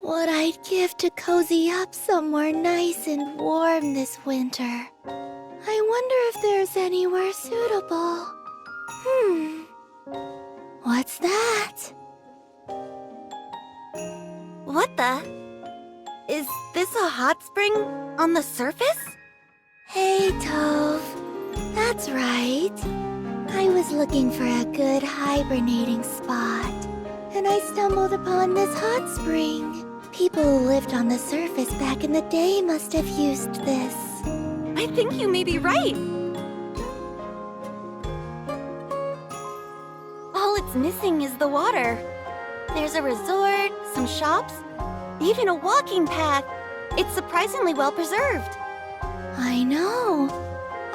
what I'd give to cozy up somewhere nice and warm this winter. I wonder if there's anywhere suitable. What's that? What the? Is this a hot spring on the surface? Hey, Tove. That's right. I was looking for a good hibernating spot, and I stumbled upon this hot spring. People who lived on the surface back in the day must have used this. I think you may be right. All it's missing is the water. There's a resort, some shops, even a walking path. It's surprisingly well preserved. I know.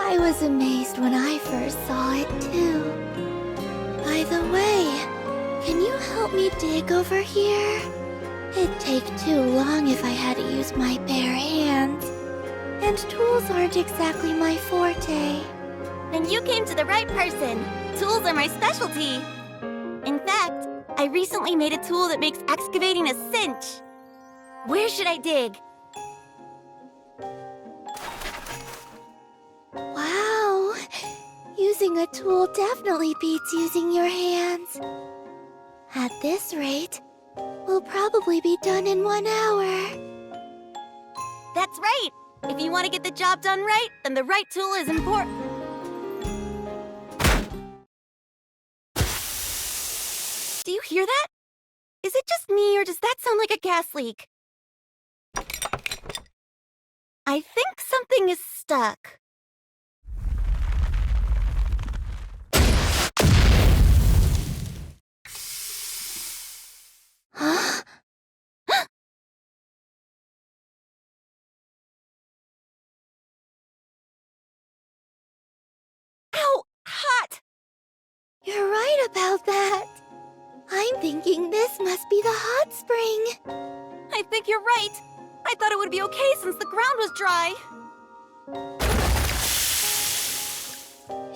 I was amazed when I first saw it, too. By the way, can you help me dig over here? It'd take too long if I had to use my bare hands. And tools aren't exactly my forte. Then you came to the right person. Tools are my specialty. In fact, I recently made a tool that makes excavating a cinch. Where should I dig? Wow! Using a tool definitely beats using your hands. At this rate, we'll probably be done in 1 hour. That's right! If you want to get the job done right, then the right tool is important. Do you hear that? Is it just me, or does that sound like a gas leak? I think something is stuck. Huh? Ow! Hot! You're right about that. I'm thinking this must be the hot spring. I think you're right. I thought it would be okay since the ground was dry.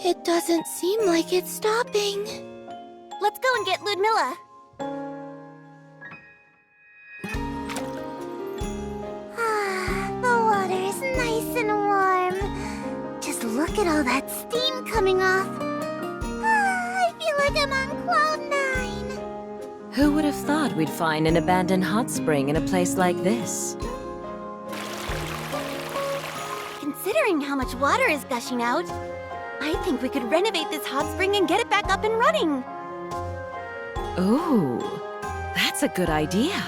It doesn't seem like it's stopping. Let's go and get Ludmilla. The water is nice and warm. Just look at all that steam coming off. I feel like I'm on cloud 9. Who would have thought we'd find an abandoned hot spring in a place like this? Considering how much water is gushing out, I think we could renovate this hot spring and get it back up and running. Ooh, that's a good idea.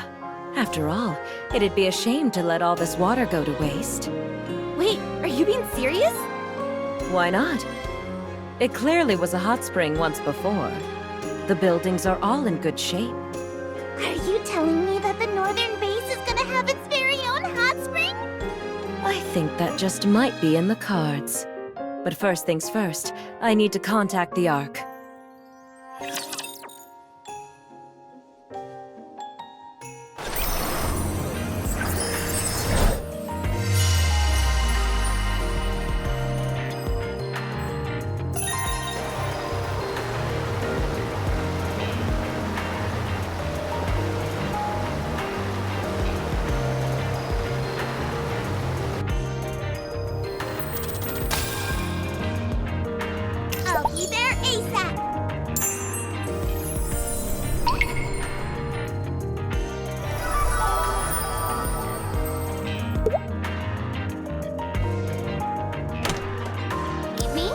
After all, it'd be a shame to let all this water go to waste. Wait, are you being serious? Why not? It clearly was a hot spring once before. The buildings are all in good shape. Are you telling me that the northern base is gonna have its very own hot spring? I think that just might be in the cards. But first things first, I need to contact the Ark. I'll be there ASAP. Need me?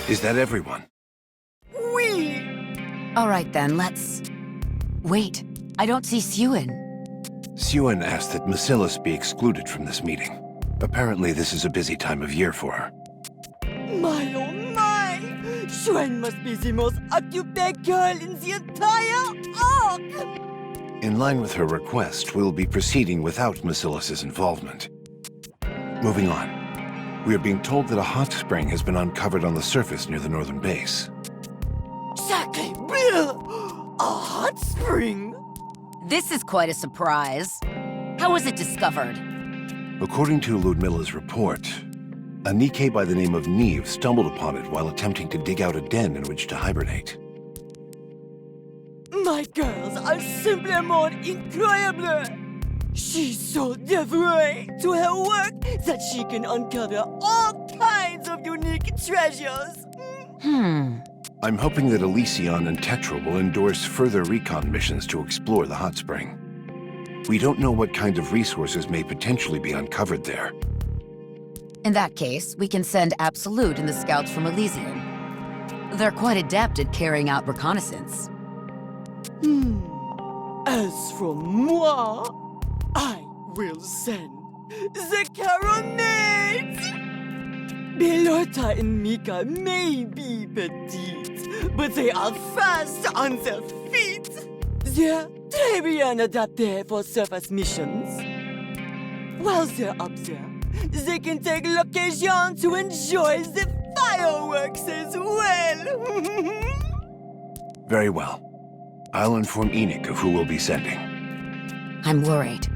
Is that everyone? All right then, let's... Wait, I don't see Suen. Suen asked that Macillus be excluded from this meeting. Apparently this is a busy time of year for her. My oh my! Suen must be the most occupied girl in the entire Ark! In line with her request, we'll be proceeding without Macillus's involvement. Moving on. We are being told that a hot spring has been uncovered on the surface near the northern base. Sacré bleu! A hot spring? This is quite a surprise. How was it discovered? According to Ludmilla's report, A NIKKE by the name of Neve stumbled upon it while attempting to dig out a den in which to hibernate. My girls are simplement incroyable! She's so devoted to her work that she can uncover all kinds of unique treasures. I'm hoping that Elysion and Tetra will endorse further recon missions to explore the hot spring. We don't know what kind of resources may potentially be uncovered there. In that case, we can send Absolute and the scouts from Elysium. They're quite adept at carrying out reconnaissance. As for moi, I will send the Caronades! Belota and Mika may be petite, but they are fast on their feet. They're très bien adaptés for surface missions. While they're up there, they can take l'occasion to enjoy the fireworks as well. Very well. I'll inform Enoch of who we'll be sending. I'm worried.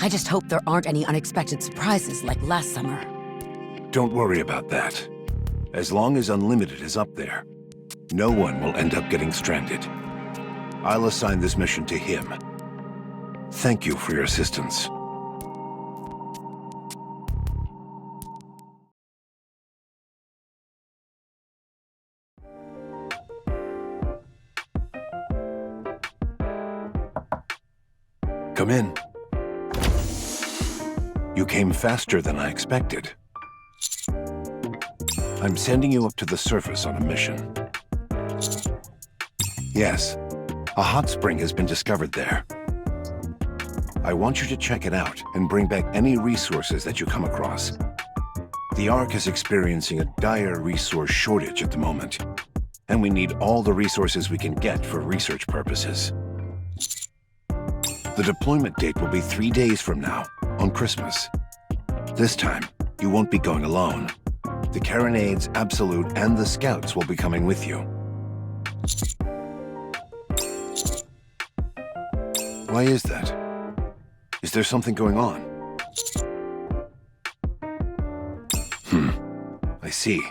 I just hope there aren't any unexpected surprises like last summer. Don't worry about that. As long as Unlimited is up there, no one will end up getting stranded. I'll assign this mission to him. Thank you for your assistance. Come in. You came faster than I expected. I'm sending you up to the surface on a mission. Yes, a hot spring has been discovered there. I want you to check it out and bring back any resources that you come across. The Ark is experiencing a dire resource shortage at the moment, and we need all the resources we can get for research purposes. The deployment date will be 3 days from now, on Christmas. This time, you won't be going alone. The Caronades, Absolute, and the Scouts will be coming with you. Why is that? Is there something going on? I see.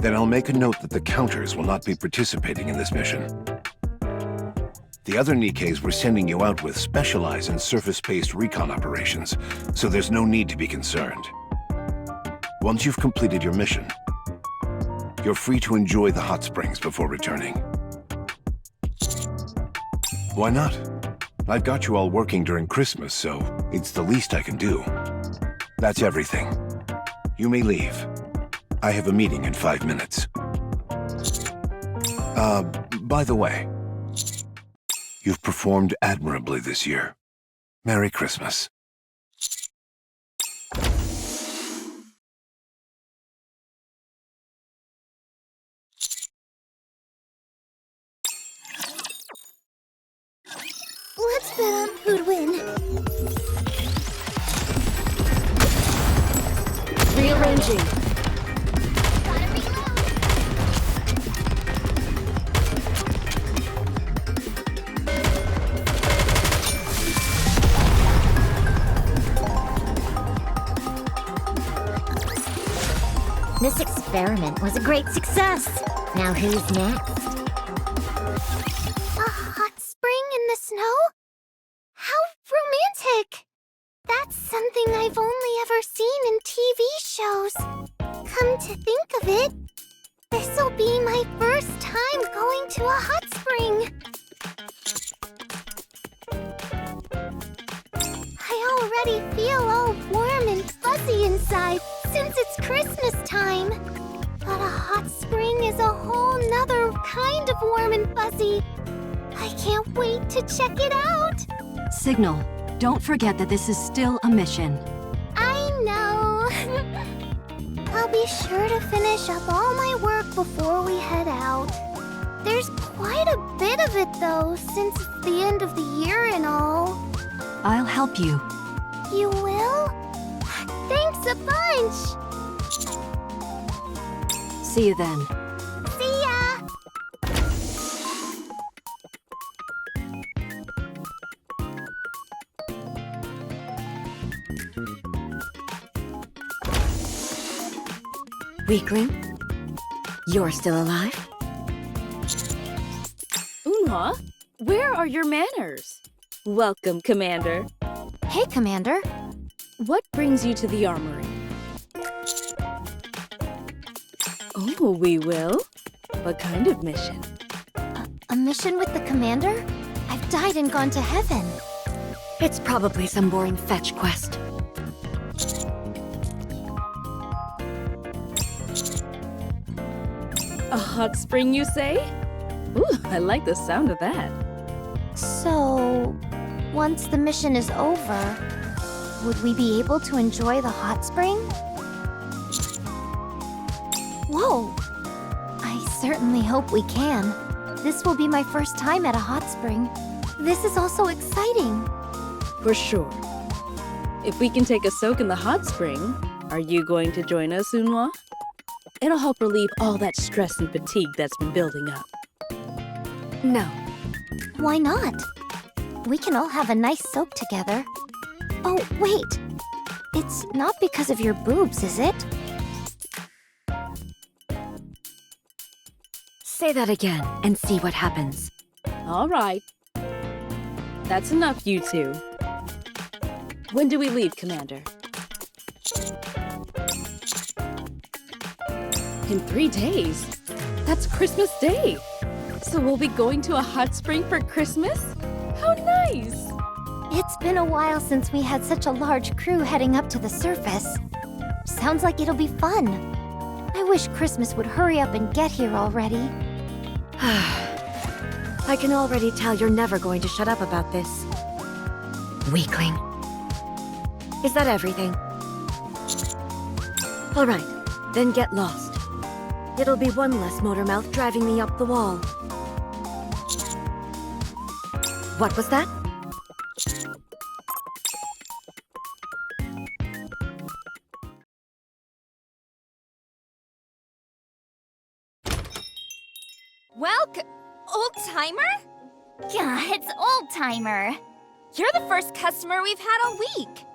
Then I'll make a note that the Counters will not be participating in this mission. The other NIKKEs we're sending you out with specialize in surface-based recon operations, so there's no need to be concerned. Once you've completed your mission, you're free to enjoy the hot springs before returning. Why not? I've got you all working during Christmas, so it's the least I can do. That's everything. You may leave. I have a meeting in 5 minutes. By the way, you've performed admirably this year. Merry Christmas. Let's bet on who'd win. Rearranging. This experiment was a great success. Now who's next? A hot spring in the snow? How romantic! That's something I've only ever seen in TV shows. Come to think of it, this'll be my first time going to a hot spring. I already feel all warm and fuzzy inside since it's Christmas time. But a hot spring is a whole nother kind of warm and fuzzy. I can't wait to check it out. Signal, don't forget that this is still a mission. I know. I'll be sure to finish up all my work before we head out. There's quite a bit of it though, since it's the end of the year and all. I'll help you. You will? Thanks a bunch! See you then. See ya! Weakling? You're still alive? Unhwa, where are your manners? Welcome, Commander. Hey, Commander. What brings you to the armory? Oh, we will? What kind of mission? A mission with the Commander? I've died and gone to heaven. It's probably some boring fetch quest. A hot spring, you say? Ooh, I like the sound of that. So, once the mission is over, would we be able to enjoy the hot spring? Whoa! I certainly hope we can. This will be my first time at a hot spring. This is also exciting. For sure. If we can take a soak in the hot spring, are you going to join us, Unhwa? It'll help relieve all that stress and fatigue that's been building up. No. Why not? We can all have a nice soak together. Oh, wait. It's not because of your boobs, is it? Say that again and see what happens. All right. That's enough, you two. When do we leave, Commander? In 3 days? That's Christmas Day! So we'll be going to a hot spring for Christmas? How nice! It's been a while since we had such a large crew heading up to the surface. Sounds like it'll be fun. I wish Christmas would hurry up and get here already. I can already tell you're never going to shut up about this. Weakling. Is that everything? All right, then get lost. It'll be one less motor mouth driving me up the wall. What was that? Old-timer? Yeah, it's old-timer. You're the first customer we've had all week.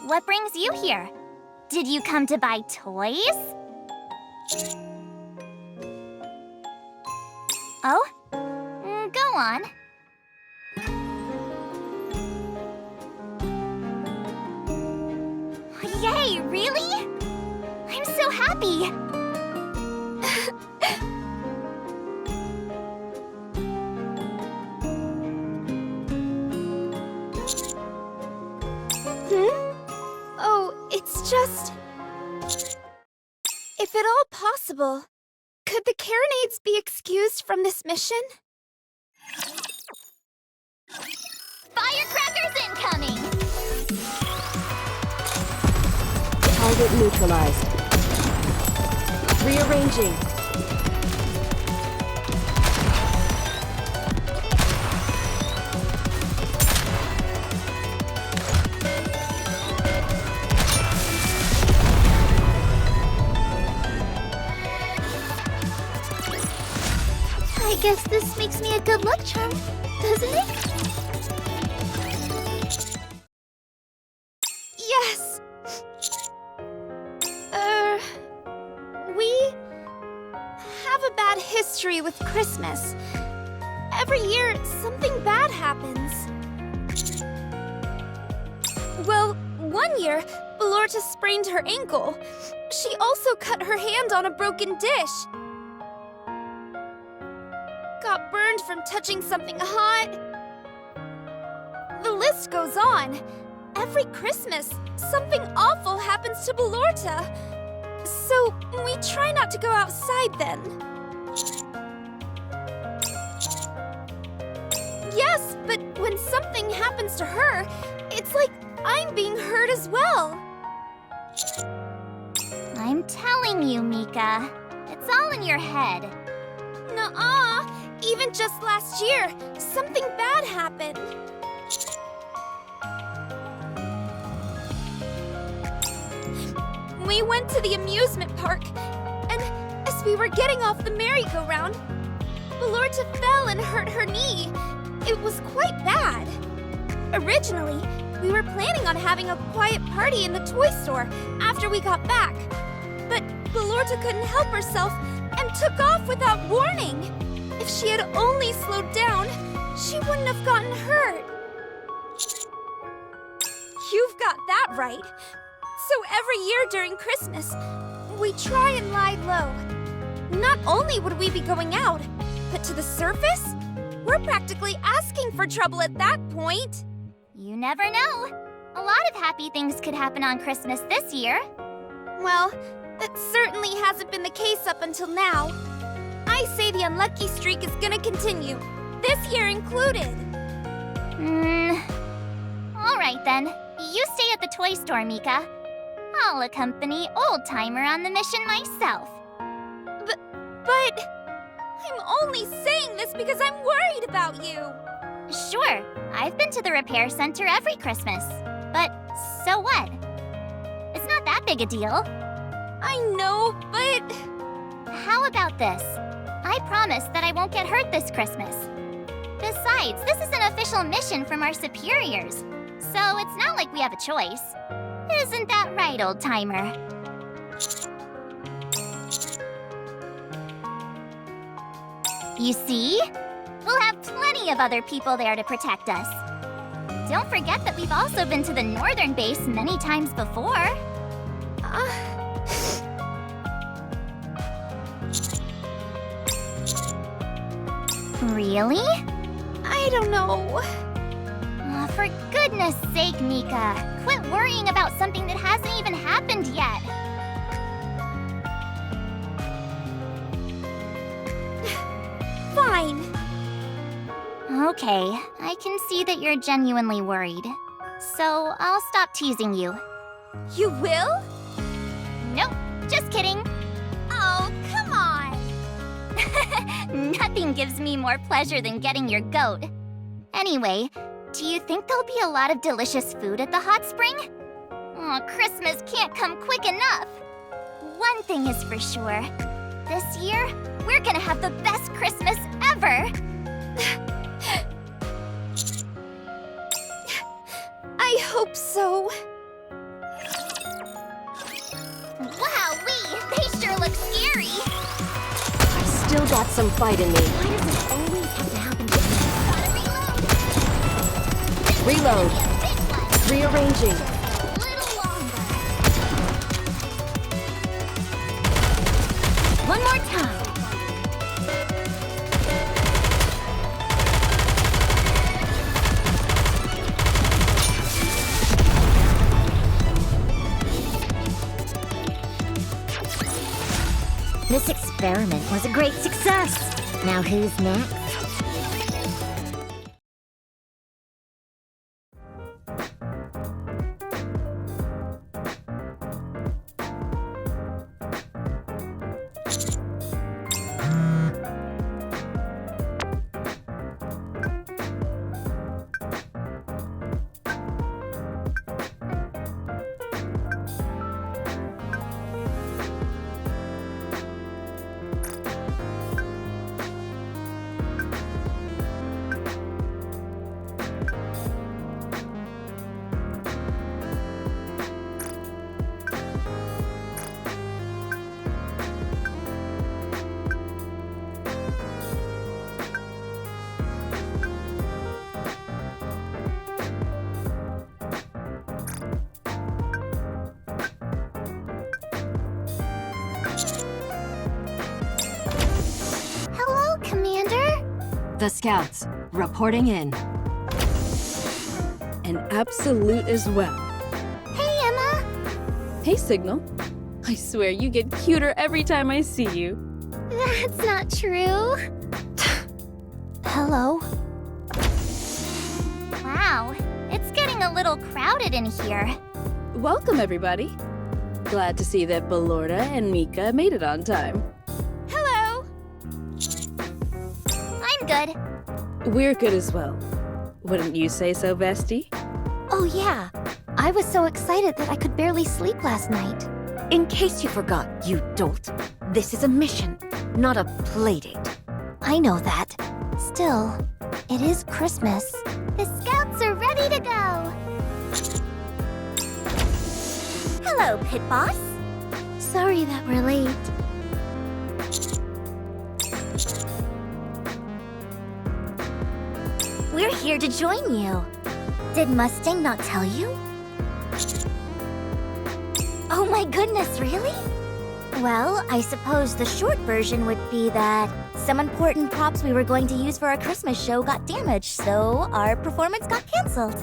What brings you here? Did you come to buy toys? Oh? Go on. Yay, really? I'm so happy! Oh, it's just... If at all possible, could the Carronades be excused from this mission? Firecrackers incoming! Target neutralized. Rearranging. I guess this makes me a good luck charm, doesn't it? Yes! We have a bad history with Christmas. Every year, something bad happens. Well, one year, Ballorta sprained her ankle. She also cut her hand on a broken dish. Got burned from touching something hot. The list goes on. Every Christmas, something awful happens to Ballorta. So, we try not to go outside then. Yes, but when something happens to her, it's like I'm being hurt as well. I'm telling you, Mika. It's all in your head. Nuh-uh. Even just last year, something bad happened. We went to the amusement park, and as we were getting off the merry-go-round, Ballorta fell and hurt her knee. It was quite bad. Originally, We were planning on having a quiet party in the toy store after we got back. But Belorta couldn't help herself and took off without warning. If she had only slowed down, she wouldn't have gotten hurt. You've got that right. So every year during Christmas, we try and lie low. Not only would we be going out, but to the surface, we're practically asking for trouble at that point. You never know. A lot of happy things could happen on Christmas this year. Well, that certainly hasn't been the case up until now. I say the unlucky streak is gonna continue, this year included. All right then. You stay at the toy store, Mika. I'll accompany Old Timer on the mission myself. But I'm only saying this because I'm worried about you. Sure, I've been to the repair center every Christmas. But so what? It's not that big a deal. I know, but... How about this? I promise that I won't get hurt this Christmas. Besides, this is an official mission from our superiors, so it's not like we have a choice. Isn't that right, Old Timer? You see? We'll have plenty of other people there to protect us. Don't forget that we've also been to the northern base many times before. Really? I don't know. For goodness sake, Mika. Quit worrying about something that hasn't even happened yet. Fine. Okay, I can see that you're genuinely worried. So I'll stop teasing you. You will? Nope, just kidding. Oh, come on. Nothing gives me more pleasure than getting your goat. Anyway, do you think there'll be a lot of delicious food at the hot spring? Oh, Christmas can't come quick enough. One thing is for sure. This year, we're gonna have the best Christmas ever. I hope so. Wowee, they sure look scary. I still got some fight in me. Why does it always have to happen to me? Gotta reload. Reload. Big one. Rearranging. A little longer. One more time. This experiment was a great success. Now who's next? Hello, Commander. The scouts, reporting in. An absolute as well. Hey, Emma. Hey, Signal. I swear you get cuter every time I see you. That's not true. Hello. Wow, it's getting a little crowded in here. Welcome, everybody. Glad to see that Belorta and Mika made it on time. Hello. I'm good. We're good as well. Wouldn't you say so, Bestie? Oh yeah, I was so excited that I could barely sleep last night. In case you forgot, you dolt, this is a mission, not a playdate. I know that. Still, it is Christmas. The scouts are ready to go. Hello, Pit Boss. Sorry that we're late. We're here to join you. Did Mustang not tell you? Oh my goodness, really? Well, I suppose the short version would be that some important props we were going to use for our Christmas show got damaged, so our performance got cancelled.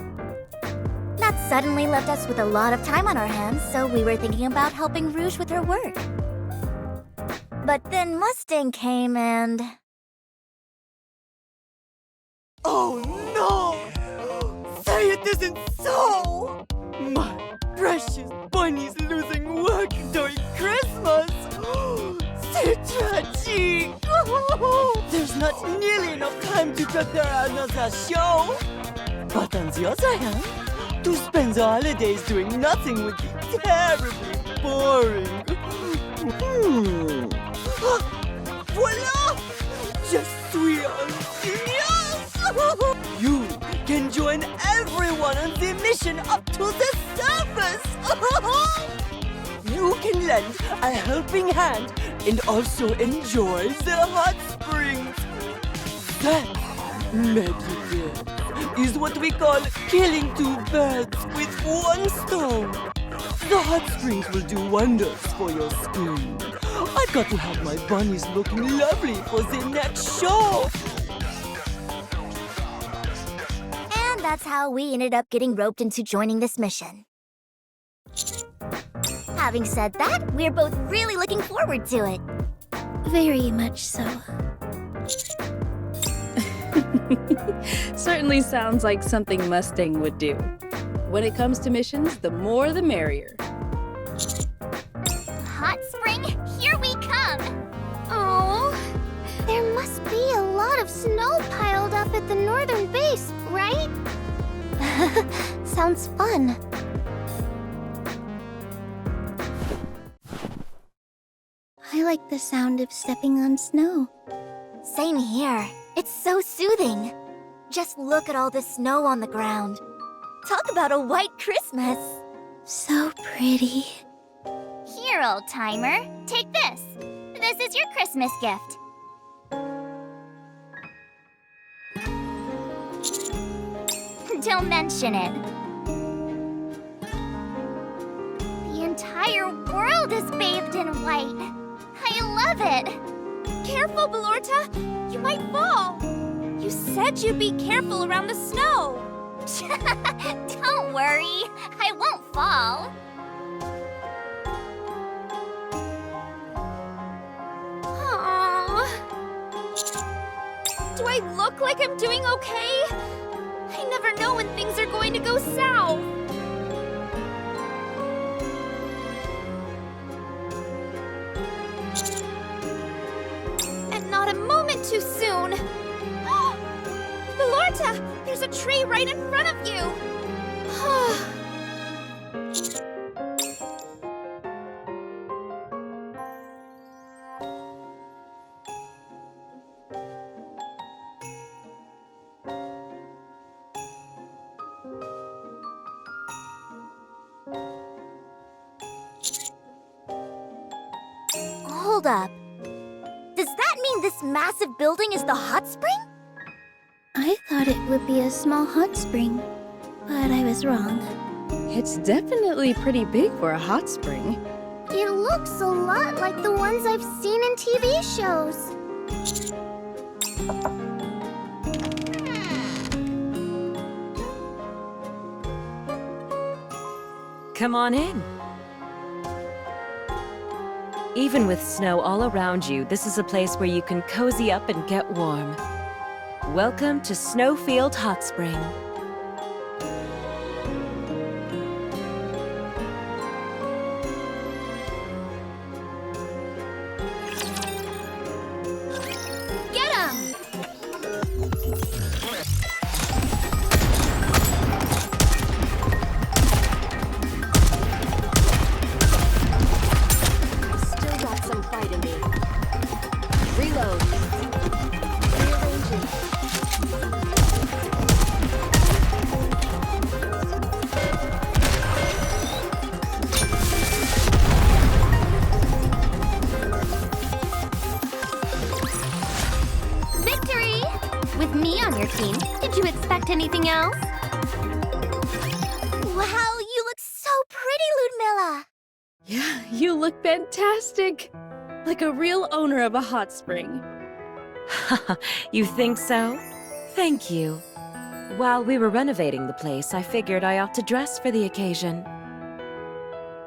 That suddenly left us with a lot of time on our hands, so we were thinking about helping Rouge with her work. But then Mustang came and... Oh no! Say it isn't so! My precious bunny's losing work during Christmas! C'est tragic! There's not nearly enough time to prepare another show! But on the other hand, to spend the holidays doing nothing would be terribly boring. Voila! Je suis un genius! You can join everyone on the mission up to the surface! You can lend a helping hand and also enjoy the hot springs. That, meditative, is what we call killing two birds with one stone. The hot springs will do wonders for your skin. I've got to have my bunnies looking lovely for the next show. And that's how we ended up getting roped into joining this mission. Having said that, we're both really looking forward to it. Very much so. Certainly sounds like something Mustang would do. When it comes to missions, the more the merrier. Hot spring, here we come! Oh, there must be a lot of snow piled up at the northern base, right? Sounds fun. I like the sound of stepping on snow. Same here. It's so soothing. Just look at all the snow on the ground. Talk about a white Christmas. So pretty. Here, old timer. Take this. This is your Christmas gift. Don't mention it. The entire world is bathed in white. I love it. Careful, Belorta! You might fall! You said you'd be careful around the snow! Don't worry, I won't fall. Aww. Do I look like I'm doing okay? I never know when things are going to go south. And not a moment too soon. Belorta, there's a tree right in front of you. Hold up. Does that mean this massive building is the hot spring? I thought it would be a small hot spring, but I was wrong. It's definitely pretty big for a hot spring. It looks a lot like the ones I've seen in TV shows. Come on in. Even with snow all around you, this is a place where you can cozy up and get warm. Welcome to Snowfield Hot Spring. Get 'em! Still got some fight in me. Reload. Rearranging. interesting. Did you expect anything else? Wow, you look so pretty, Ludmilla! Yeah, you look fantastic. Like a real owner of a hot spring. You think so? Thank you. While we were renovating the place, I figured I ought to dress for the occasion.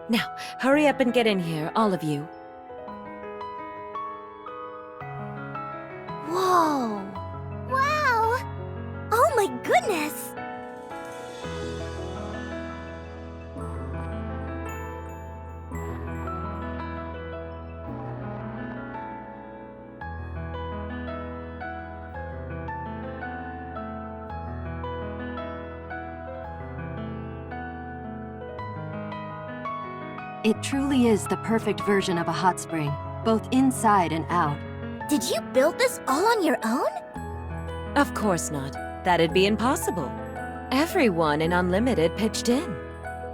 Now, hurry up and get in here, all of you. Whoa! Wow! Oh my goodness! It truly is the perfect version of a hot spring, both inside and out. Did you build this all on your own? Of course not. That'd be impossible. Everyone in Unlimited pitched in.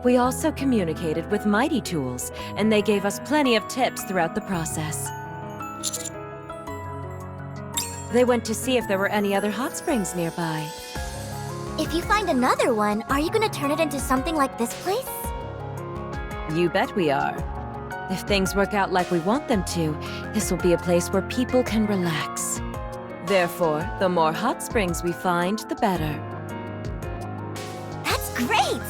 We also communicated with Mighty Tools, and they gave us plenty of tips throughout the process. They went to see if there were any other hot springs nearby. If you find another one, are you gonna turn it into something like this place? You bet we are. If things work out like we want them to, this will be a place where people can relax. Therefore, the more hot springs we find, the better. That's great!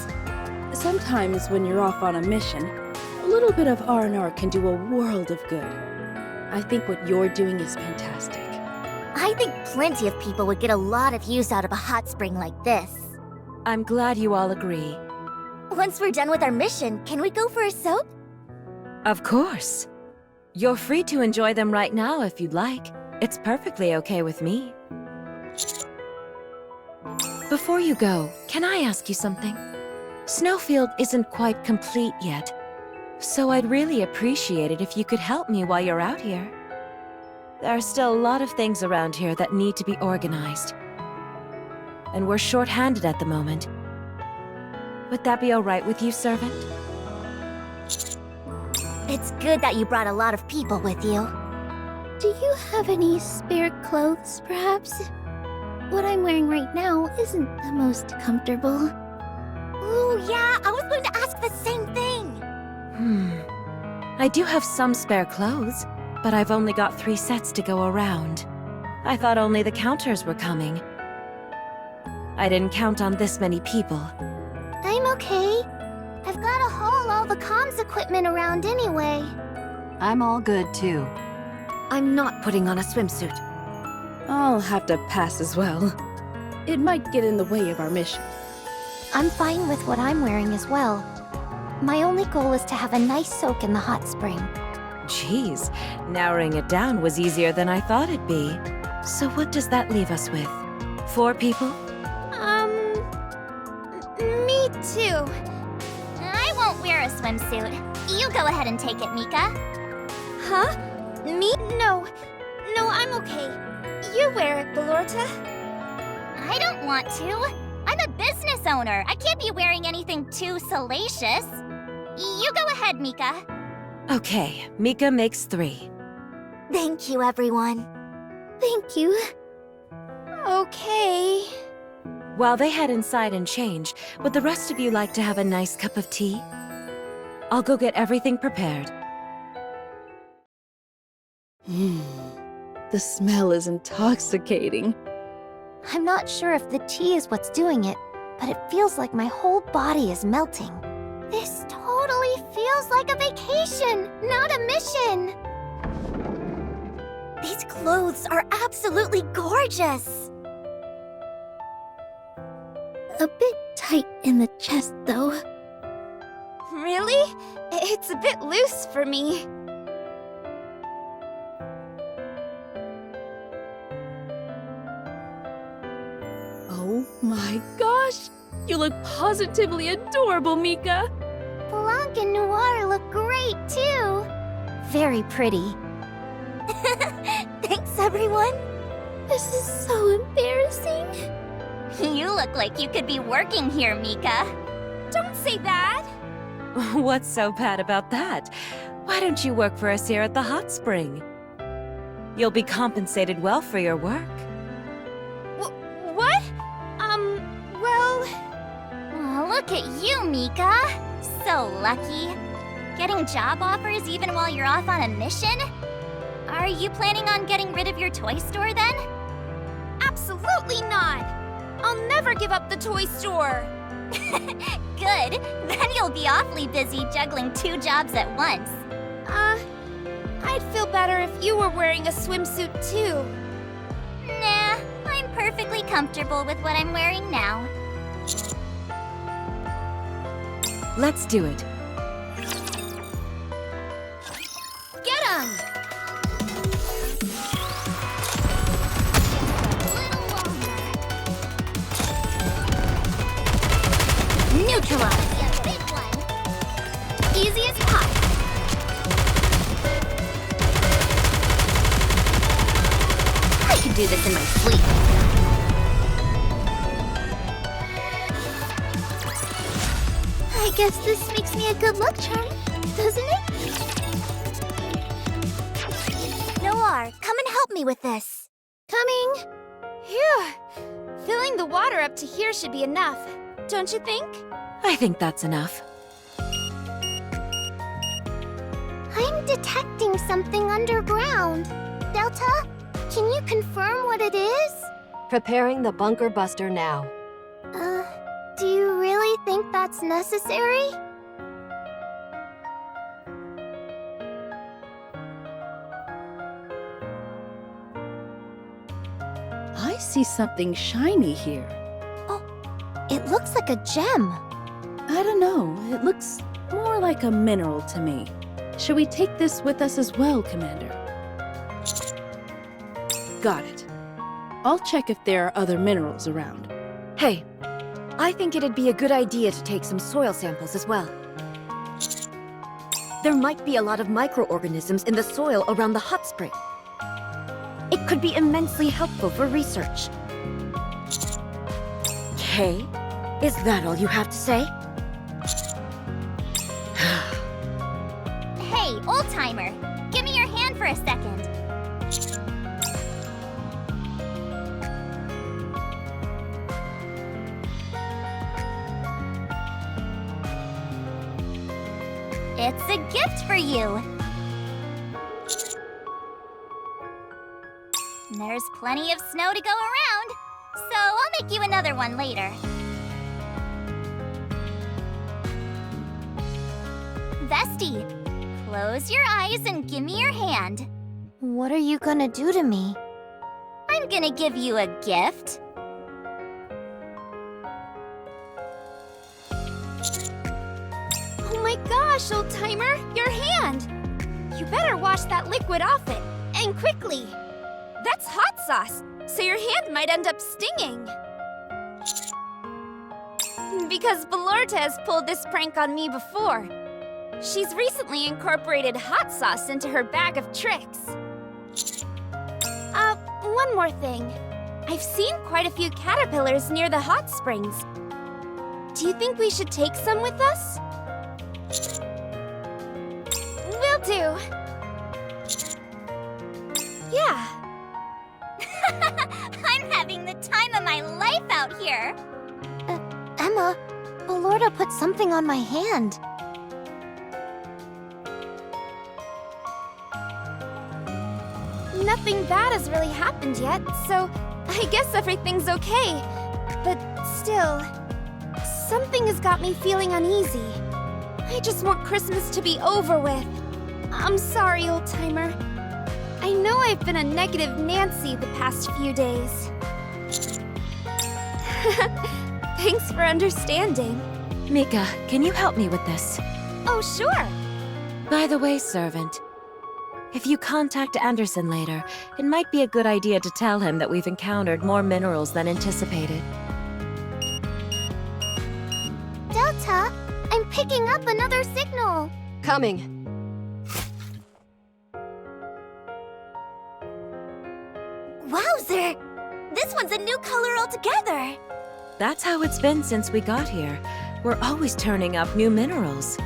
Sometimes when you're off on a mission, a little bit of R&R can do a world of good. I think what you're doing is fantastic. I think plenty of people would get a lot of use out of a hot spring like this. I'm glad you all agree. Once we're done with our mission, can we go for a soak? Of course. You're free to enjoy them right now if you'd like. It's perfectly okay with me. Before you go, can I ask you something? Snowfield isn't quite complete yet, so I'd really appreciate it if you could help me while you're out here. There are still a lot of things around here that need to be organized. And we're short-handed at the moment. Would that be all right with you, servant? It's good that you brought a lot of people with you. Do you have any spare clothes, perhaps? What I'm wearing right now isn't the most comfortable. Ooh, yeah, I was going to ask the same thing. I do have some spare clothes, but I've only got 3 sets to go around. I thought only the counters were coming. I didn't count on this many people. I'm okay. I've got to haul all the comms equipment around anyway. I'm all good too. I'm not putting on a swimsuit. I'll have to pass as well. It might get in the way of our mission. I'm fine with what I'm wearing as well. My only goal is to have a nice soak in the hot spring. Jeez, narrowing it down was easier than I thought it'd be. So what does that leave us with? 4 people? Me too. I won't wear a swimsuit. You go ahead and take it, Mika. Huh? Me? No, I'm okay. You wear it, Belorta. I don't want to. I'm a business owner. I can't be wearing anything too salacious. You go ahead, Mika. Okay, Mika makes 3. Thank you, everyone. Thank you. Okay. While they head inside and change, would the rest of you like to have a nice cup of tea? I'll go get everything prepared. The smell is intoxicating. I'm not sure if the tea is what's doing it, but it feels like my whole body is melting. This totally feels like a vacation, not a mission. These clothes are absolutely gorgeous. A bit tight in the chest, though. Really? It's a bit loose for me. Oh my gosh! You look positively adorable, Mika! Blanc and Noir look great, too. Very pretty. Thanks, everyone. This is so embarrassing. You look like you could be working here, Mika. Don't say that. What's so bad about that? Why don't you work for us here at the hot spring? You'll be compensated well for your work. What? Look at you, Mika! So lucky. Getting job offers even while you're off on a mission? Are you planning on getting rid of your toy store then? Absolutely not! I'll never give up the toy store! Good. Then you'll be awfully busy juggling 2 jobs at once. I'd feel better if you were wearing a swimsuit too. Nah, I'm perfectly comfortable with what I'm wearing now. Let's do it. Get 'em! Neutralize! A big one. Easy as pie. I can do this in my sleep. I guess this makes me a good luck charm, doesn't it? Noir, come and help me with this. Coming! Phew! Filling the water up to here should be enough, don't you think? I think that's enough. I'm detecting something underground. Delta, can you confirm what it is? Preparing the bunker buster now. Do you really think that's necessary? I see something shiny here. It looks like a gem. I don't know, it looks more like a mineral to me. Should we take this with us as well, Commander? Got it. I'll check if there are other minerals around. Hey, I think it'd be a good idea to take some soil samples as well. There might be a lot of microorganisms in the soil around the hot spring. It could be immensely helpful for research. Okay, is that all you have to say? Hey, old-timer, give me your hand for a second. It's a gift for you. There's plenty of snow to go around, so I'll make you another one later. Vesty, close your eyes and give me your hand. What are you gonna do to me? I'm gonna give you a gift. Oh my gosh, old timer, your hand! You better wash that liquid off it, and quickly! That's hot sauce, so your hand might end up stinging. Because Ballorta has pulled this prank on me before. She's recently incorporated hot sauce into her bag of tricks. One more thing. I've seen quite a few caterpillars near the hot springs. Do you think we should take some with us? Will do. Yeah. I'm having the time of my life out here. Emma, Ballorta put something on my hand. Nothing bad has really happened yet, so I guess everything's okay. But still, something has got me feeling uneasy. I just want Christmas to be over with. I'm sorry, old-timer. I know I've been a negative Nancy the past few days. Thanks for understanding. Mika, can you help me with this? Oh, sure. By the way, servant, if you contact Anderson later, it might be a good idea to tell him that we've encountered more minerals than anticipated. Delta, I'm picking up another signal. Coming. Wowzer! This one's a new color altogether. That's how it's been since we got here. We're always turning up new minerals.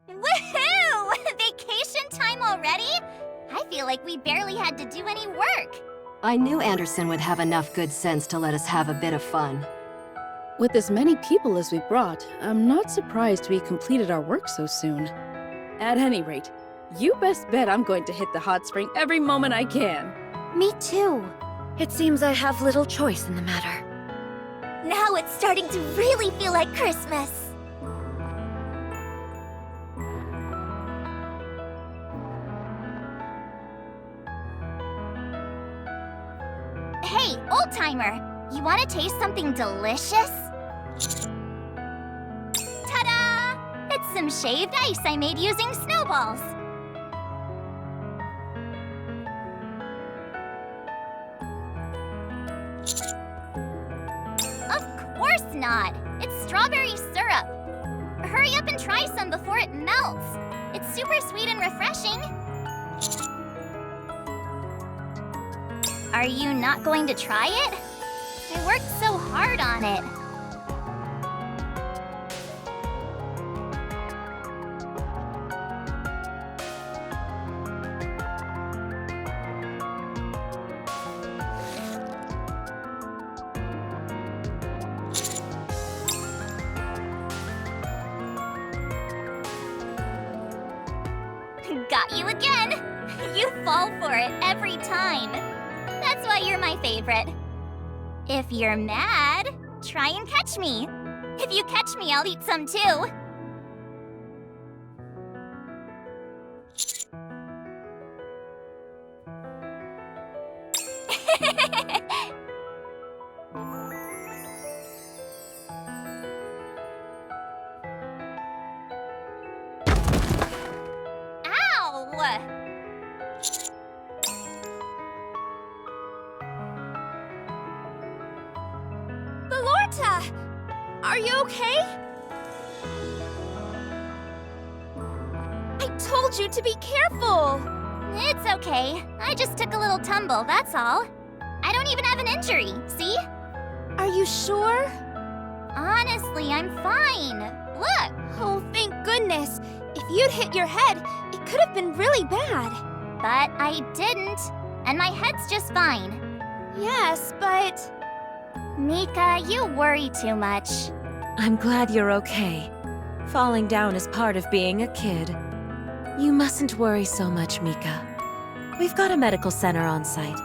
Woohoo! Vacation time already? I feel like we barely had to do any work. I knew Anderson would have enough good sense to let us have a bit of fun. With as many people as we brought, I'm not surprised we completed our work so soon. At any rate, you best bet I'm going to hit the hot spring every moment I can. Me too. It seems I have little choice in the matter. Now it's starting to really feel like Christmas. Hey, old-timer! You want to taste something delicious? Ta-da! It's some shaved ice I made using snowballs. Of course not! It's strawberry syrup. Hurry up and try some before it melts. It's super sweet and refreshing. Are you not going to try it? I worked so hard on it. Got you again! You fall for it every time. That's why you're my favorite. If you're mad, try and catch me. If you catch me, I'll eat some too. Are you okay? I told you to be careful! It's okay. I just took a little tumble, that's all. I don't even have an injury, see? Are you sure? Honestly, I'm fine. Look! Oh, thank goodness. If you'd hit your head, it could have been really bad. But I didn't. And my head's just fine. Yes, but... Nikka, you worry too much. I'm glad you're okay. Falling down is part of being a kid. You mustn't worry so much, Mika. We've got a medical center on site.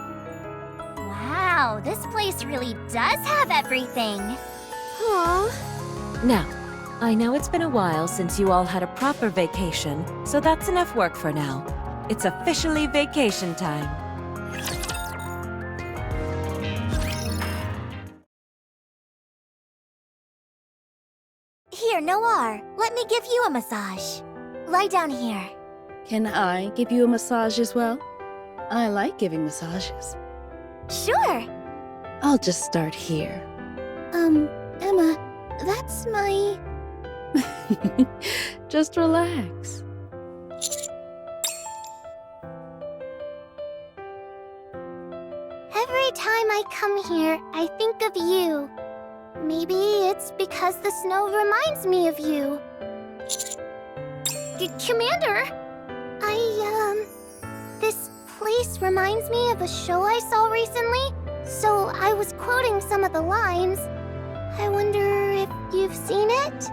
Wow, this place really does have everything. Aw. Now, I know it's been a while since you all had a proper vacation, so that's enough work for now. It's officially vacation time. Here, Noir, let me give you a massage. Lie down here. Can I give you a massage as well? I like giving massages. Sure. I'll just start here. Emma, that's my... Just relax. Every time I come here, I think of you. Maybe it's because the snow reminds me of you. Commander, this place reminds me of a show I saw recently, so I was quoting some of the lines. I wonder if you've seen it?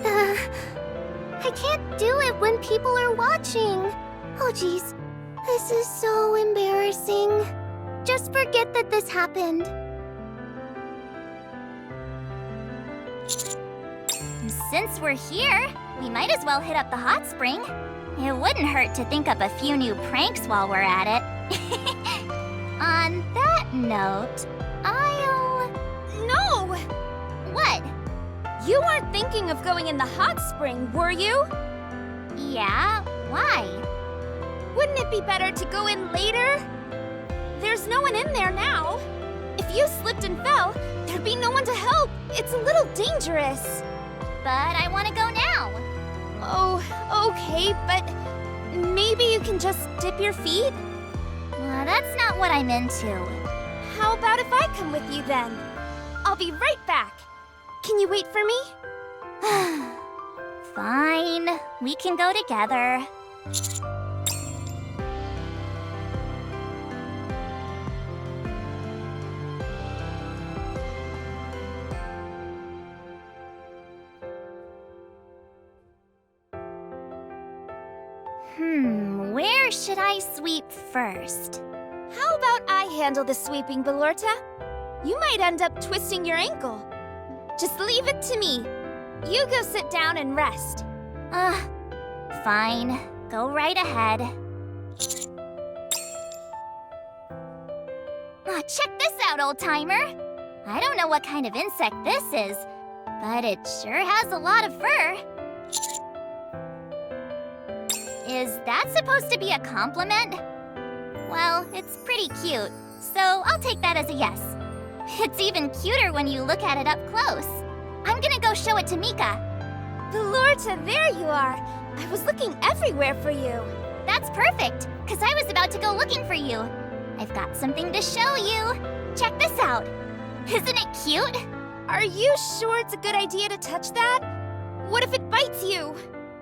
I can't do it when people are watching. Oh, geez. This is so embarrassing. Just forget that this happened. Since we're here, we might as well hit up the hot spring. It wouldn't hurt to think up a few new pranks while we're at it. On that note, No! What? You weren't thinking of going in the hot spring, were you? Yeah? Why? Wouldn't it be better to go in later? There's no one in there now. If you slipped and fell, there'd be no one to help. It's a little dangerous. But I want to go now. Oh, okay, but maybe you can just dip your feet? That's not what I'm into. How about if I come with you then? I'll be right back. Can you wait for me? Fine, we can go together. Where should I sweep first? How about I handle the sweeping, Belorta? You might end up twisting your ankle. Just leave it to me. You go sit down and rest. Fine. Go right ahead. Check this out, old-timer. I don't know what kind of insect this is, but it sure has a lot of fur. Is that supposed to be a compliment? Well, it's pretty cute, so I'll take that as a yes. It's even cuter when you look at it up close. I'm gonna go show it to Mika. Belorta, there you are. I was looking everywhere for you. That's perfect, because I was about to go looking for you. I've got something to show you. Check this out. Isn't it cute? Are you sure it's a good idea to touch that? What if it bites you?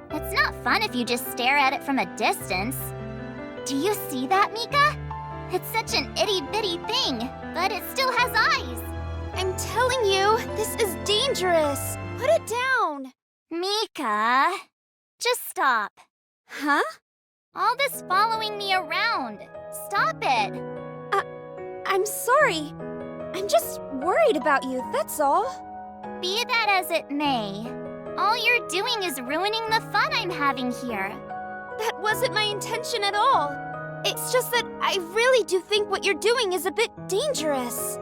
It's not fun if you just stare at it from a distance. Do you see that, Mika? It's such an itty-bitty thing, but it still has eyes. I'm telling you, this is dangerous. Put it down. Mika, just stop. Huh? All this following me around. Stop it. I'm sorry. I'm just worried about you, that's all. Be that as it may, all you're doing is ruining the fun I'm having here. That wasn't my intention at all. It's just that I really do think what you're doing is a bit dangerous.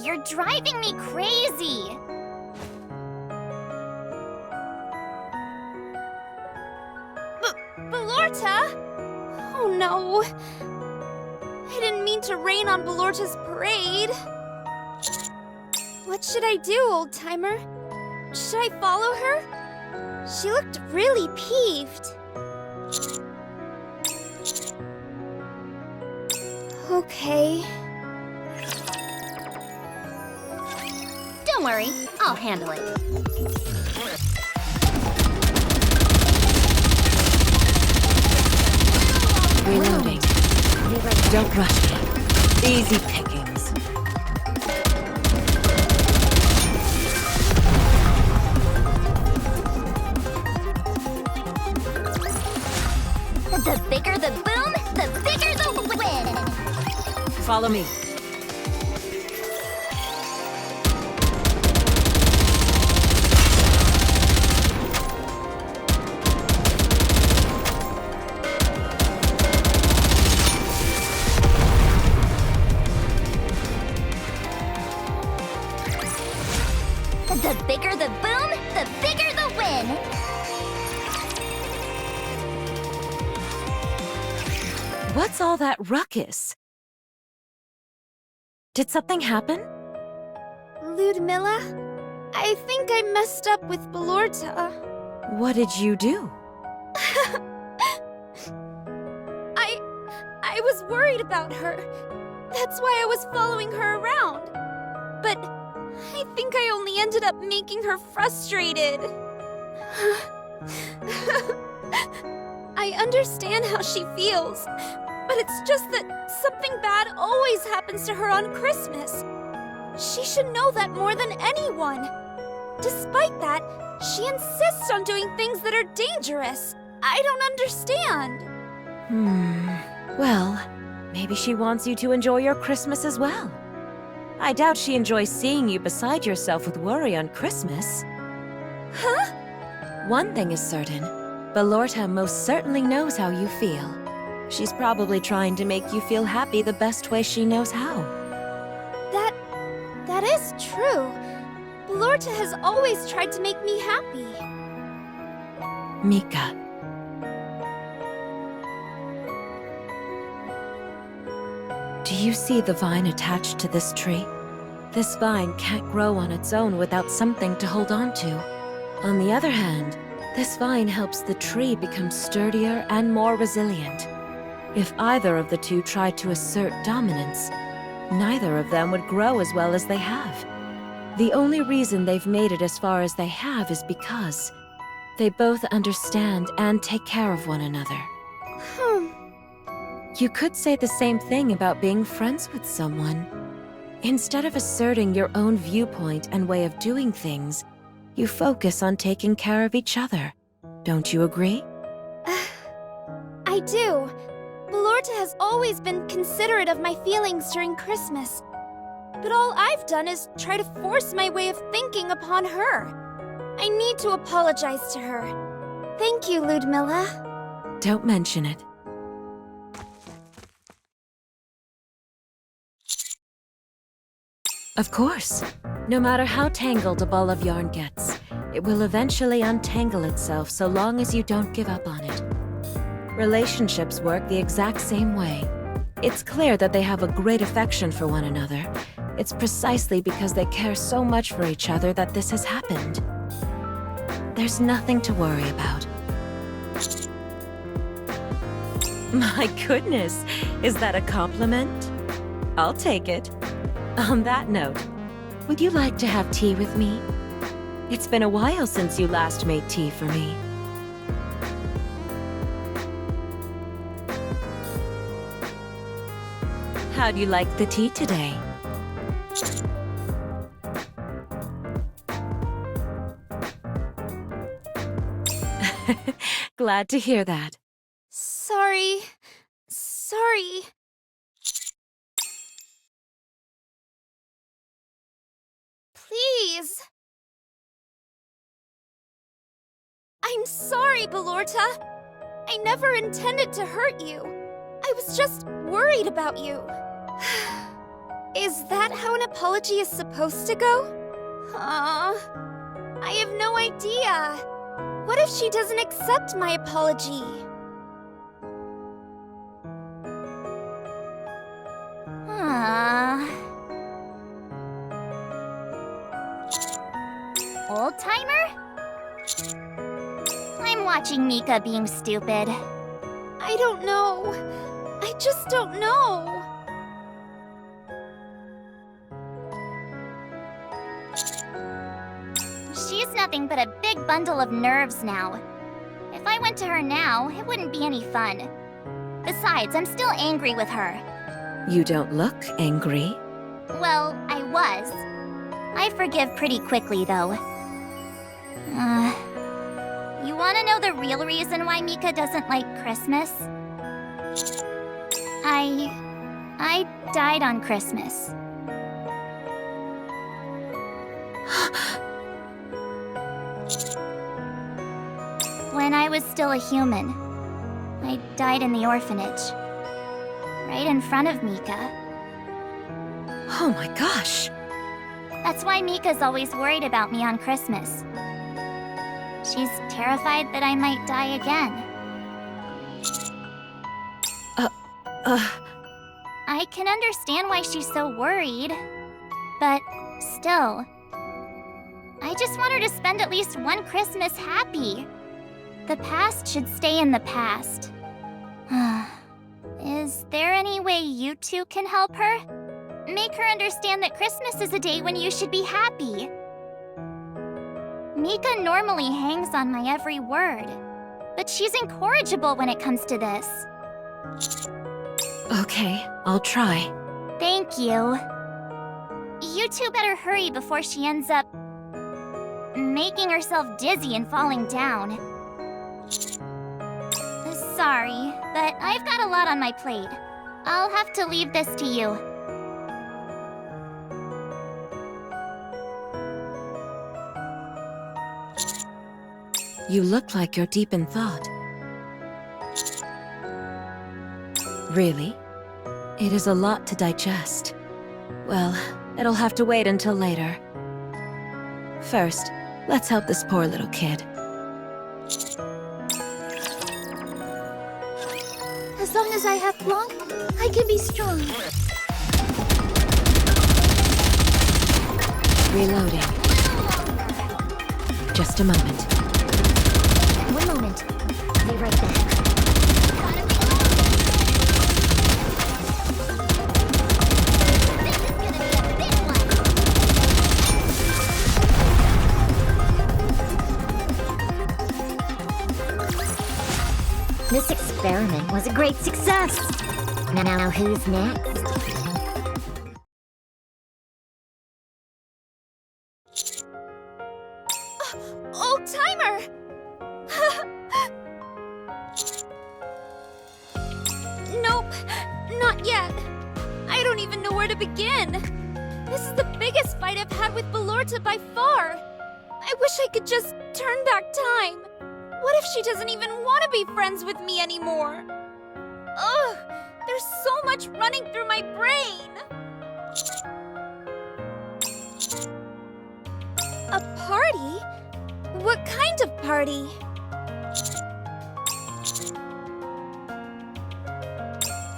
You're driving me crazy. Belorta? Oh no. I didn't mean to rain on Belorta's parade. What should I do, old-timer? Should I follow her? She looked really peeved. Okay. Don't worry, I'll handle it. Reloading. Don't rush me. Easy pickings. The bigger the boom, the bigger the win. Follow me. The bigger the boom, the bigger the win. What's all that ruckus? Did something happen? Ludmilla, I think I messed up with Belorta. What did you do? I was worried about her. That's why I was following her around. But I think I only ended up making her frustrated. I understand how she feels, but it's just that something bad always happens to her on Christmas. She should know that more than anyone. Despite that, she insists on doing things that are dangerous. I don't understand. Well, maybe she wants you to enjoy your Christmas as well. I doubt she enjoys seeing you beside yourself with worry on Christmas. Huh? One thing is certain. Belorta most certainly knows how you feel. She's probably trying to make you feel happy the best way she knows how. That is true. Belorta has always tried to make me happy. Mika. Do you see the vine attached to this tree? This vine can't grow on its own without something to hold on to. On the other hand, this vine helps the tree become sturdier and more resilient. If either of the two tried to assert dominance, neither of them would grow as well as they have. The only reason they've made it as far as they have is because they both understand and take care of one another. You could say the same thing about being friends with someone. Instead of asserting your own viewpoint and way of doing things, you focus on taking care of each other. Don't you agree? I do. Belorta has always been considerate of my feelings during Christmas. But all I've done is try to force my way of thinking upon her. I need to apologize to her. Thank you, Ludmilla. Don't mention it. Of course. No matter how tangled a ball of yarn gets, it will eventually untangle itself so long as you don't give up on it. Relationships work the exact same way. It's clear that they have a great affection for one another. It's precisely because they care so much for each other that this has happened. There's nothing to worry about. My goodness, is that a compliment? I'll take it. On that note, would you like to have tea with me? It's been a while since you last made tea for me. How'd you like the tea today? Glad to hear that. Sorry. Please. I'm sorry, Belorta. I never intended to hurt you. I was just worried about you. Is that how an apology is supposed to go? I have no idea. What if she doesn't accept my apology? Old-timer? I'm watching Mika being stupid. I don't know. I just don't know. She's nothing but a big bundle of nerves now. If I went to her now, it wouldn't be any fun. Besides, I'm still angry with her. You don't look angry. Well, I was. I forgive pretty quickly, though. You wanna know the real reason why Mika doesn't like Christmas? I died on Christmas. When I was still a human. I died in the orphanage. Right in front of Mika. Oh my gosh! That's why Mika's always worried about me on Christmas. She's terrified that I might die again. I can understand why she's so worried, but still. I just want her to spend at least one Christmas happy. The past should stay in the past. Is there any way you two can help her? Make her understand that Christmas is a day when you should be happy. Mika normally hangs on my every word, but she's incorrigible when it comes to this. Okay, I'll try. Thank you. You two better hurry before she ends up making herself dizzy and falling down. Sorry, but I've got a lot on my plate. I'll have to leave this to you. You look like you're deep in thought. Really? It is a lot to digest. Well, it'll have to wait until later. First, let's help this poor little kid. As long as I have Blanc, I can be strong. Reloading. Just a moment. One moment. Be right back. This experiment was a great success. Now who's next? Old timer! Nope, not yet. I don't even know where to begin. This is the biggest fight I've had with Belorta by far. I wish I could just turn back time. What if she doesn't even want to be friends with me anymore? Ugh, there's so much running through my brain. A party? What kind of party?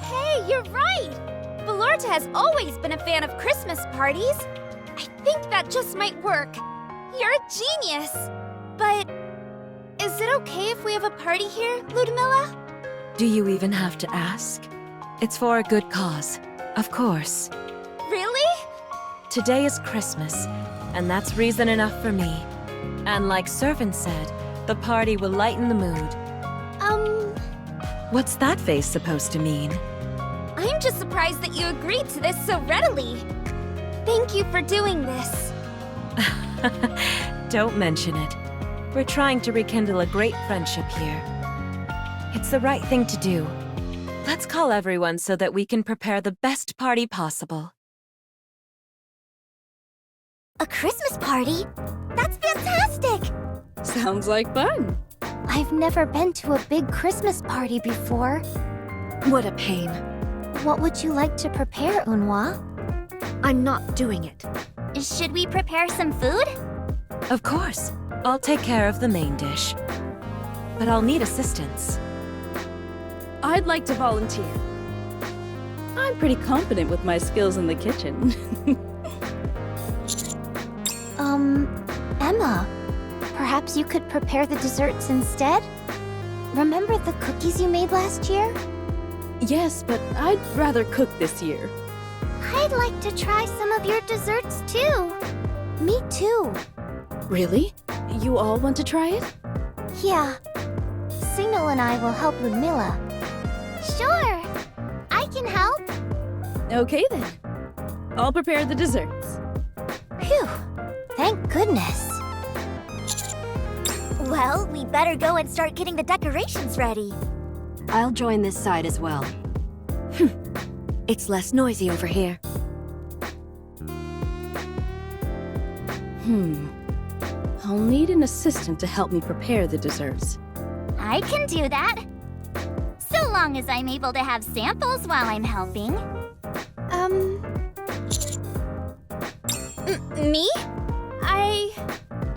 Hey, you're right! Belorta has always been a fan of Christmas parties. I think that just might work. You're a genius! But is it okay if we have a party here, Ludmilla? Do you even have to ask? It's for a good cause, of course. Really? Today is Christmas, and that's reason enough for me. And like Servant said, the party will lighten the mood. What's that face supposed to mean? I'm just surprised that you agreed to this so readily. Thank you for doing this. Don't mention it. We're trying to rekindle a great friendship here. It's the right thing to do. Let's call everyone so that we can prepare the best party possible. A Christmas party? That's fantastic! Sounds like fun. I've never been to a big Christmas party before. What a pain. What would you like to prepare, Unwa? I'm not doing it. Should we prepare some food? Of course. I'll take care of the main dish. But I'll need assistance. I'd like to volunteer. I'm pretty confident with my skills in the kitchen. Emma, perhaps you could prepare the desserts instead? Remember the cookies you made last year? Yes, but I'd rather cook this year. I'd like to try some of your desserts too. Me too. Really? You all want to try it? Yeah. Signal and I will help Ludmilla. Sure. I can help. Okay then. I'll prepare the desserts. Phew. Thank goodness. Well, we better go and start getting the decorations ready. I'll join this side as well. It's less noisy over here. I'll need an assistant to help me prepare the desserts. I can do that. So long as I'm able to have samples while I'm helping. Me?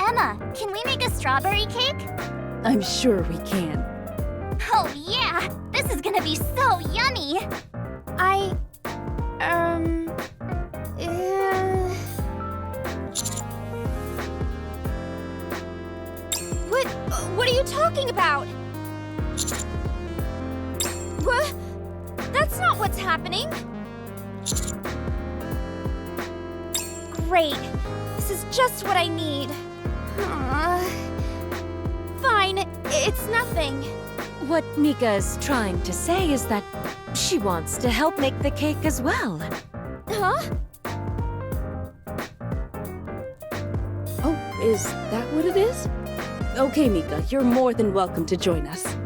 Emma, can we make a strawberry cake? I'm sure we can. Oh yeah! This is gonna be so yummy! What are you talking about? What? That's not what's happening. Great. This is just what I need. Fine, it's nothing. What Mika is trying to say is that she wants to help make the cake as well. Huh? Oh, is that what it is? Okay, Mika, you're more than welcome to join us.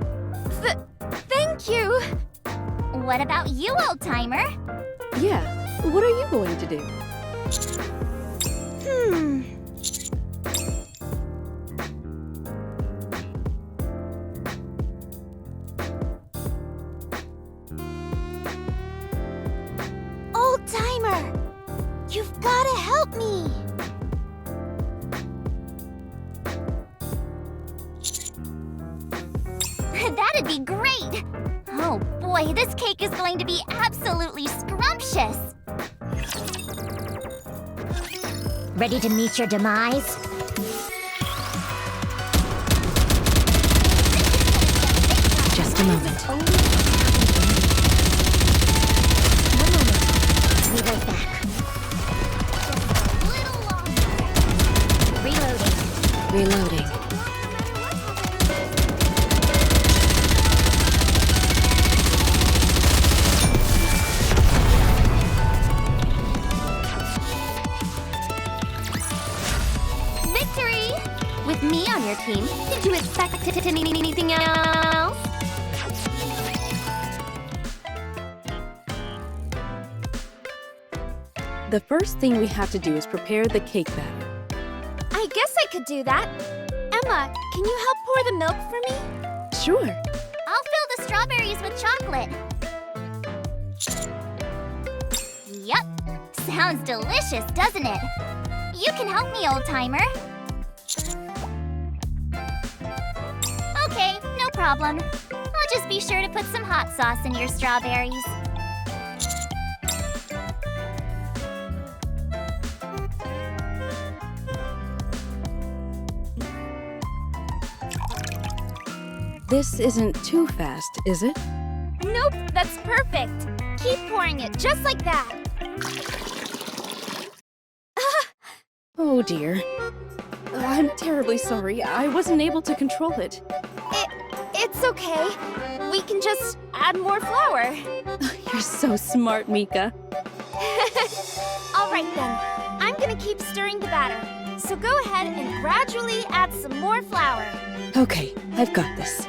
Thank you. What about you, old-timer? Yeah, what are you going to do? Old-timer! You've gotta help me! That'd be great! Oh boy, this cake is going to be absolutely scrumptious! Ready to meet your demise? Just a moment. One moment. Be right back. Reloading. your team. Did you expect anything else? The first thing we have to do is prepare the cake batter. I guess I could do that. Emma, can you help pour the milk for me? Sure. I'll fill the strawberries with chocolate. Yup. Sounds delicious, doesn't it? You can help me, old-timer. Okay, no problem. I'll just be sure to put some hot sauce in your strawberries. This isn't too fast, is it? Nope, that's perfect. Keep pouring it just like that. Oh dear. I'm terribly sorry. I wasn't able to control it. It's okay. We can just add more flour. You're so smart, Mika. All right then. I'm gonna keep stirring the batter. So go ahead and gradually add some more flour. Okay, I've got this.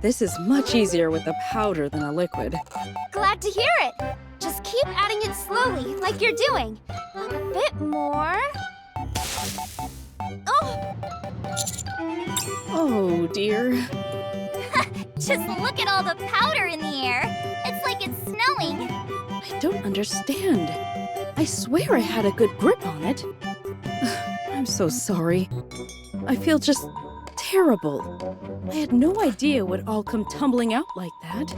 This is much easier with a powder than a liquid. Glad to hear it. Just keep adding it slowly, like you're doing. A bit more. Oh! Oh dear. Just look at all the powder in the air. It's like it's snowing. I don't understand. I swear I had a good grip on it. I'm so sorry. I feel just terrible. I had no idea it would all come tumbling out like that.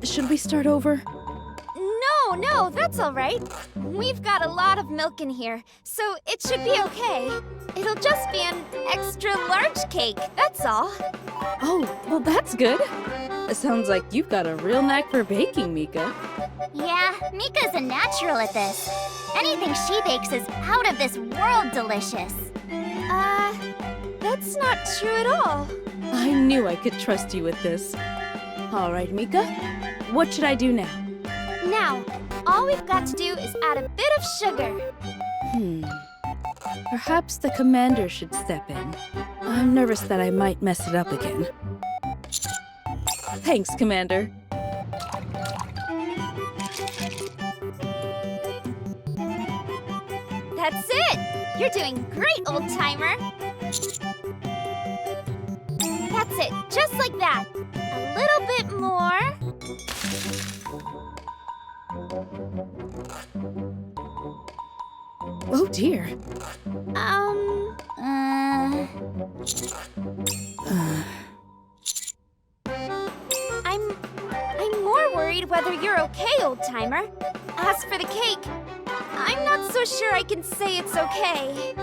Should we start over? No, that's all right. We've got a lot of milk in here, so it should be okay. It'll just be an extra large cake, that's all. Oh, well that's good. It sounds like you've got a real knack for baking, Mika. Yeah, Mika's a natural at this. Anything she bakes is out of this world delicious. That's not true at all. I knew I could trust you with this. All right, Mika. What should I do now? Now, all we've got to do is add a bit of sugar. Perhaps the commander should step in. I'm nervous that I might mess it up again. Thanks, Commander. That's it! You're doing great, old-timer! That's it, just like that. A little bit more. Oh dear. I'm more worried whether you're okay, old-timer. As for the cake, I'm not so sure I can say it's okay.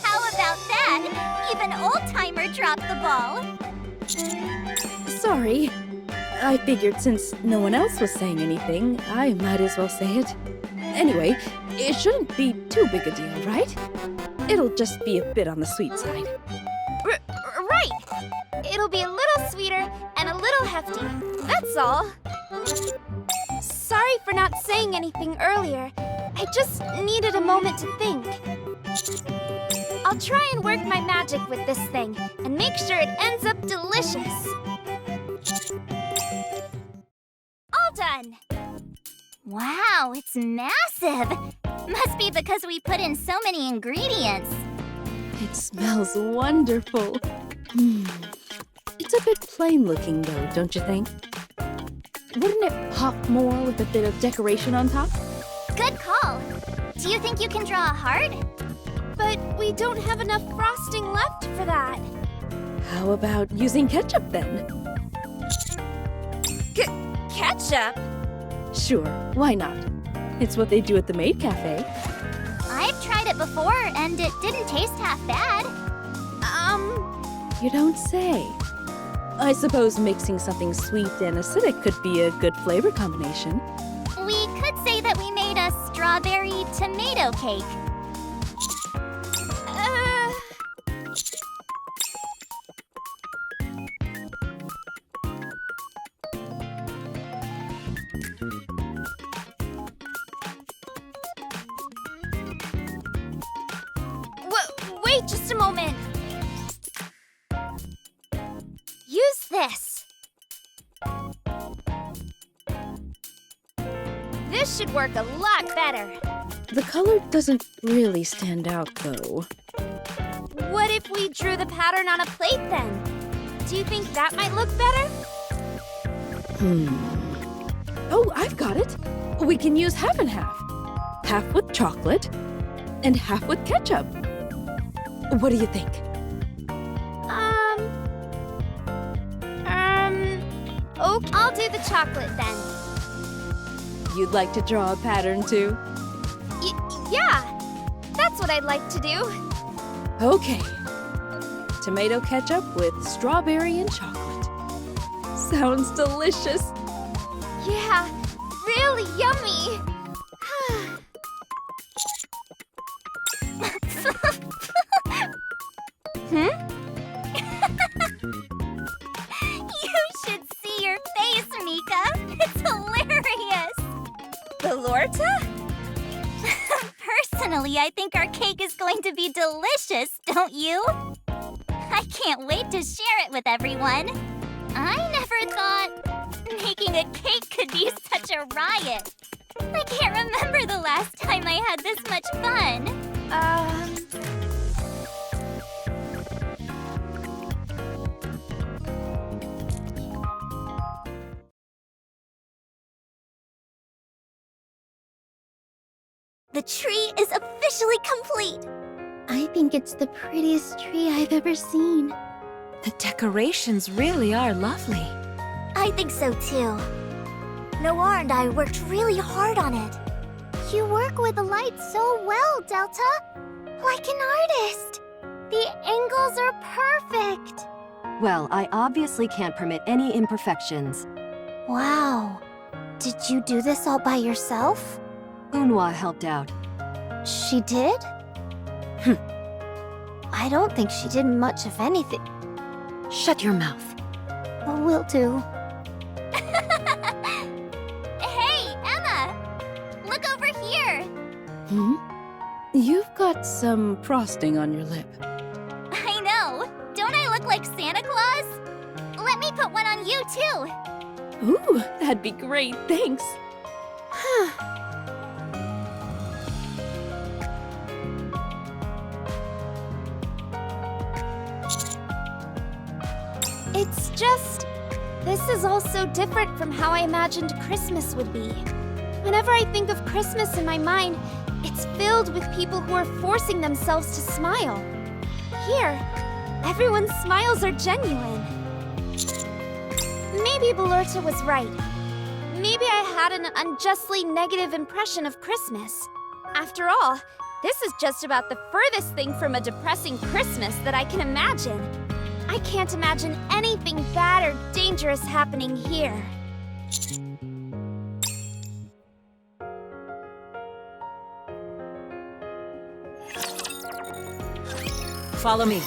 How about that? Even old-timer dropped the ball. Sorry. I figured since no one else was saying anything, I might as well say it. Anyway, it shouldn't be too big a deal, right? It'll just be a bit on the sweet side. Right! It'll be a little sweeter and a little hefty. That's all. Sorry for not saying anything earlier. I just needed a moment to think. I'll try and work my magic with this thing and make sure it ends up delicious. All done! Wow, it's massive. Must be because we put in so many ingredients. It smells wonderful. It's a bit plain looking though, don't you think? Wouldn't it pop more with a bit of decoration on top? Good call. Do you think you can draw a heart? But we don't have enough frosting left for that. How about using ketchup then? Ketchup? Sure, why not? It's what they do at the Maid Cafe. I've tried it before, and it didn't taste half bad. You don't say. I suppose mixing something sweet and acidic could be a good flavor combination. We could say that we made a strawberry tomato cake. Wait just a moment. Use this. This should work a lot better. The color doesn't really stand out, though. What if we drew the pattern on a plate then? Do you think that might look better? Oh, I've got it. We can use half and half. Half with chocolate and half with ketchup. What do you think? Okay, I'll do the chocolate then. You'd like to draw a pattern too? Yeah, that's what I'd like to do. Okay. Tomato ketchup with strawberry and chocolate. Sounds delicious. Yeah, really yummy. You should see your face, Mika. It's hilarious. Belorta? Personally, I think our cake is going to be delicious, don't you? I can't wait to share it with everyone. I never thought making a cake could be such a riot. I can't remember the last time I had this much fun. The tree is officially complete. I think it's the prettiest tree I've ever seen. The decorations really are lovely. I think so too. Noir and I worked really hard on it. You work with the light so well, Delta. Like an artist. The angles are perfect. Well, I obviously can't permit any imperfections. Wow. Did you do this all by yourself? Unhwa helped out. She did? I don't think she did much of anything. Shut your mouth. Will do. Hey, Emma! Look over here! You've got some frosting on your lip. I know! Don't I look like Santa Claus? Let me put one on you, too! Ooh, that'd be great, thanks. It's just... this is all so different from how I imagined Christmas would be. Whenever I think of Christmas in my mind, it's filled with people who are forcing themselves to smile. Here, everyone's smiles are genuine. Maybe Belorta was right. Maybe I had an unjustly negative impression of Christmas. After all, this is just about the furthest thing from a depressing Christmas that I can imagine. I can't imagine anything bad or dangerous happening here. Follow me.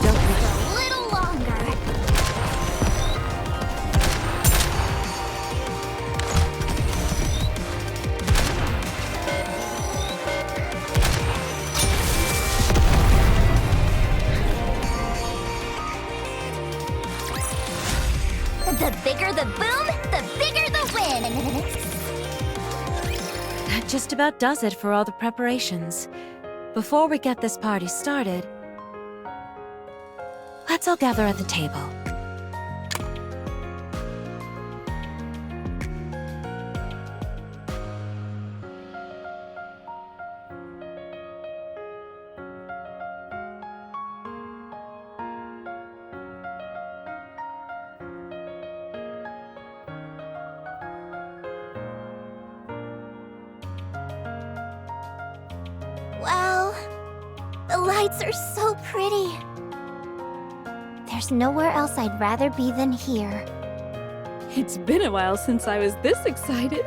A little longer. The bigger the boom, the bigger the win. That just about does it for all the preparations. Before we get this party started, let's all gather at the table. Wow. The lights are so pretty. There's nowhere else I'd rather be than here. It's been a while since I was this excited.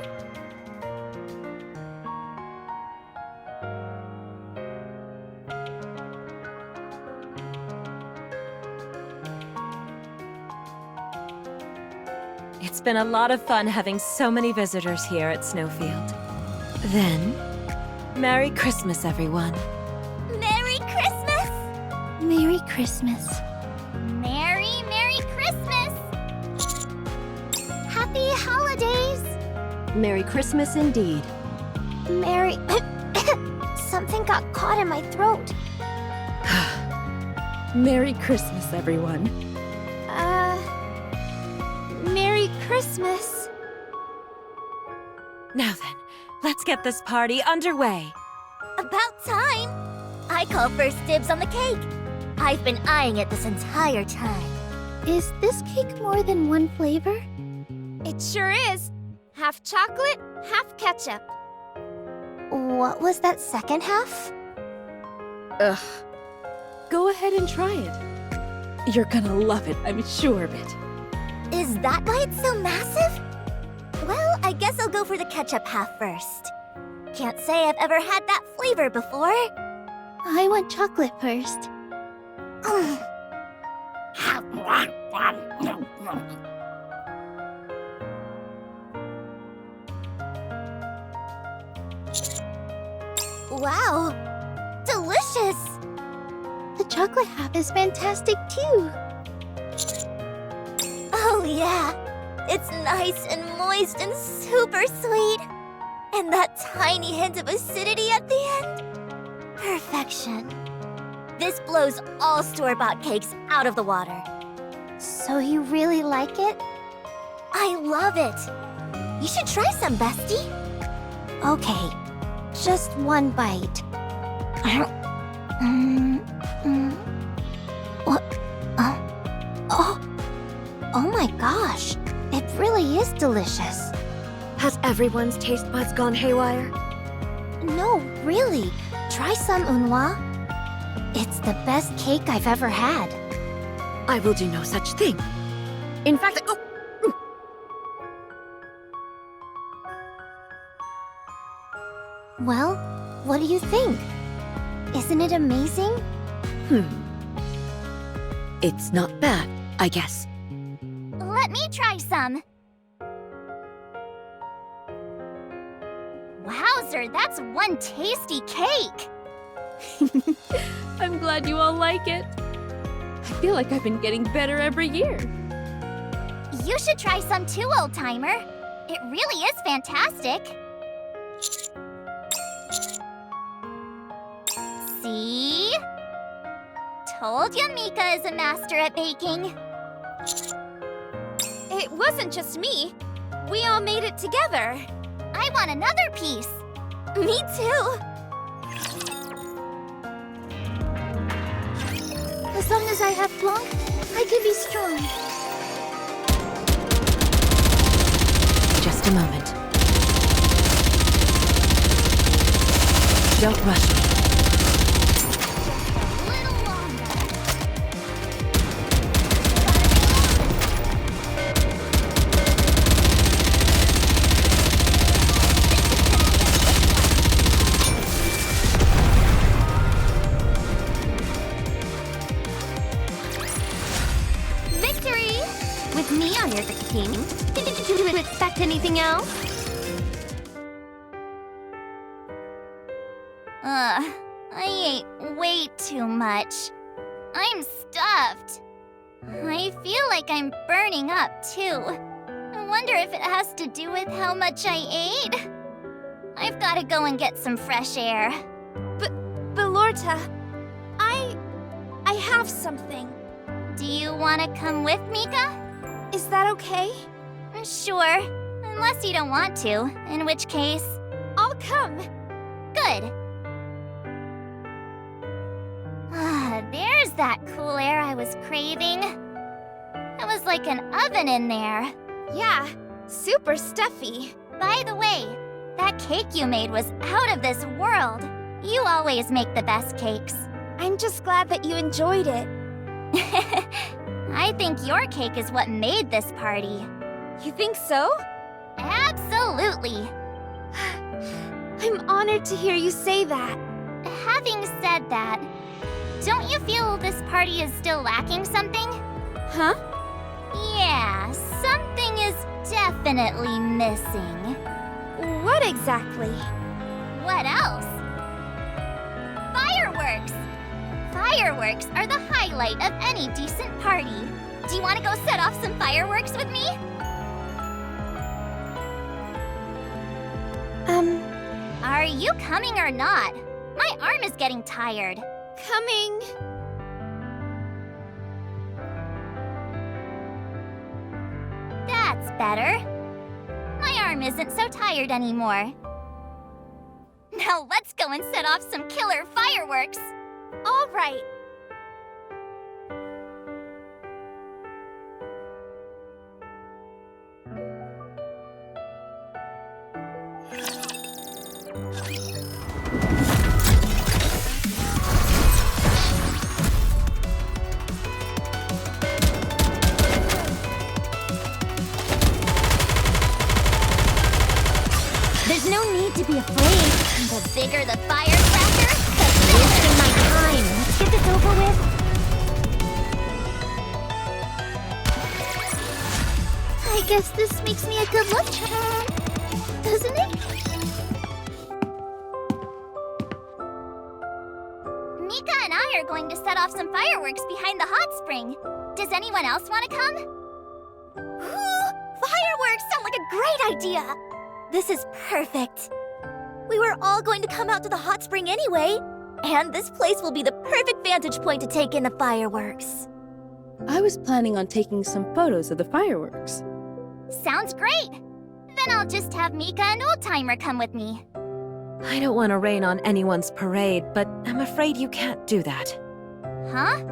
It's been a lot of fun having so many visitors here at Snowfield. Then, Merry Christmas, everyone. Merry Christmas! Merry Christmas. Merry Christmas! Happy holidays! Merry Christmas indeed. Merry... Something got caught in my throat. Merry Christmas, everyone. Merry Christmas. Now then, let's get this party underway. About time! I call first dibs on the cake. I've been eyeing it this entire time. Is this cake more than one flavor? It sure is. Half chocolate, half ketchup. What was that second half? Ugh. Go ahead and try it. You're gonna love it, I'm sure of it. Is that why it's so massive? Well, I guess I'll go for the ketchup half first. Can't say I've ever had that flavor before. I want chocolate first. Wow! Delicious! The chocolate half is fantastic too. Oh yeah! It's nice and moist and super sweet! And that tiny hint of acidity at the end? Perfection. This blows all store-bought cakes out of the water. So you really like it? I love it! You should try some, bestie! Okay, just one bite. What? Oh my gosh, it really is delicious. Has everyone's taste buds gone haywire? No, really. Try some, Unwa. It's the best cake I've ever had. I will do no such thing. In fact, Well, what do you think? Isn't it amazing? It's not bad, I guess. Let me try some. Wowzer, that's one tasty cake! I'm glad you all like it. I feel like I've been getting better every year. You should try some too, old-timer. It really is fantastic. See? Told you Mika is a master at baking. It wasn't just me. We all made it together. I want another piece. Me too. As long as I have Blanc, I can be strong. Just a moment. Don't rush me. A little longer. Victory! With me on your team. Did you expect anything else? I ate way too much. I'm stuffed. I feel like I'm burning up, too. I wonder if it has to do with how much I ate. I've got to go and get some fresh air. Belorta, I have something. Do you want to come with, Mika? Is that okay? Sure, unless you don't want to, in which case... I'll come. Good. There's that cool air I was craving. It was like an oven in there. Yeah, super stuffy. By the way, that cake you made was out of this world. You always make the best cakes. I'm just glad that you enjoyed it. I think your cake is what made this party. You think so? Absolutely. I'm honored to hear you say that. Having said that, don't you feel this party is still lacking something? Huh? Yeah, something is definitely missing. What exactly? What else? Fireworks! Fireworks are the highlight of any decent party. Do you want to go set off some fireworks with me? Are you coming or not? My arm is getting tired. Coming. That's better. My arm isn't so tired anymore. Now let's go and set off some killer fireworks. All right. There's no need to be afraid. The bigger the firecracker, the better. Wasting my time. Let's get this over with. I guess this makes me a good luck charm, doesn't it? Mika and I are going to set off some fireworks behind the hot spring. Does anyone else want to come? Fireworks sound like a great idea. This is perfect. We were all going to come out to the hot spring anyway, and this place will be the perfect vantage point to take in the fireworks. I was planning on taking some photos of the fireworks. Sounds great. Then I'll just have Mika and Oldtimer come with me. I don't want to rain on anyone's parade, but I'm afraid you can't do that. Huh?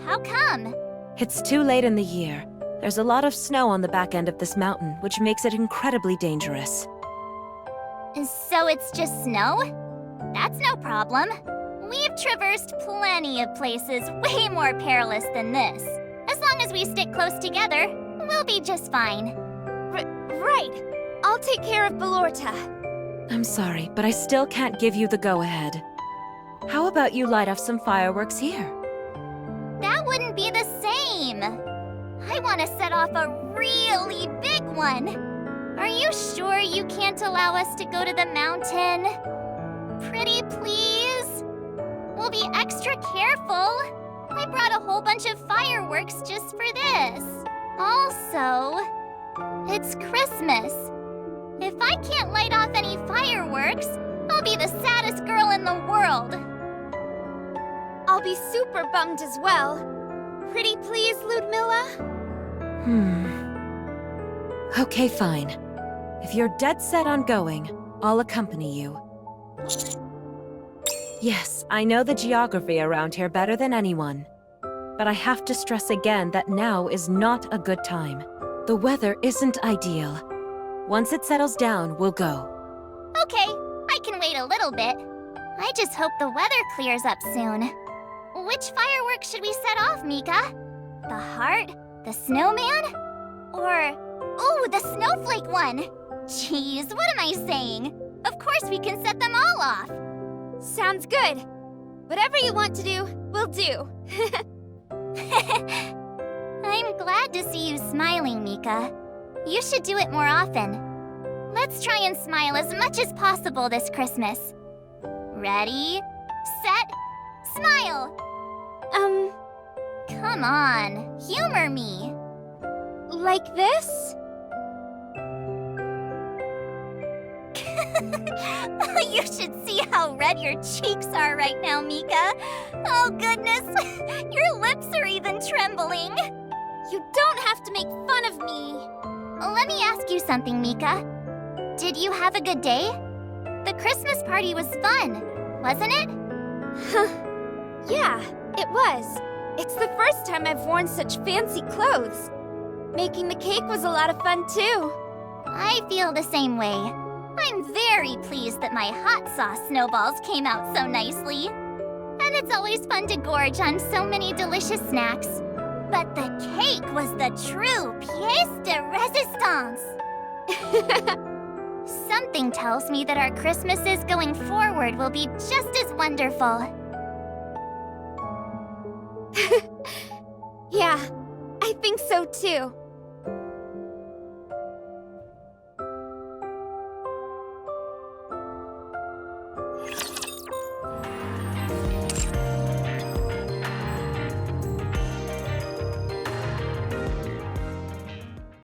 How come? It's too late in the year. There's a lot of snow on the back end of this mountain, which makes it incredibly dangerous. So it's just snow? That's no problem. We've traversed plenty of places way more perilous than this. As long as we stick close together, we'll be just fine. Right. I'll take care of Belorta. I'm sorry, but I still can't give you the go-ahead. How about you light off some fireworks here? That wouldn't be the same. I want to set off a really big one. Are you sure you can't allow us to go to the mountain? Pretty please? We'll be extra careful. I brought a whole bunch of fireworks just for this. Also, it's Christmas. If I can't light off any fireworks, I'll be the saddest girl in the world. I'll be super bummed as well. Pretty please, Ludmilla? Okay, fine. If you're dead set on going, I'll accompany you. Yes, I know the geography around here better than anyone. But I have to stress again that now is not a good time. The weather isn't ideal. Once it settles down, we'll go. Okay, I can wait a little bit. I just hope the weather clears up soon. Which fireworks should we set off, Mika? The heart? The snowman? Or, ooh, the snowflake one! Jeez, what am I saying? Of course we can set them all off! Sounds good. Whatever you want to do, we'll do. I'm glad to see you smiling, Mika. You should do it more often. Let's try and smile as much as possible this Christmas. Ready, set, smile! Come on, humor me. Like this? You should see how red your cheeks are right now, Mika. Oh goodness, your lips are even trembling. You don't have to make fun of me. Let me ask you something, Mika. Did you have a good day? The Christmas party was fun, wasn't it? Yeah, it was. It's the first time I've worn such fancy clothes. Making the cake was a lot of fun too. I feel the same way. I'm very pleased that my hot sauce snowballs came out so nicely. And it's always fun to gorge on so many delicious snacks. But the cake was the true pièce de résistance. Something tells me that our Christmases going forward will be just as wonderful. Yeah, I think so too.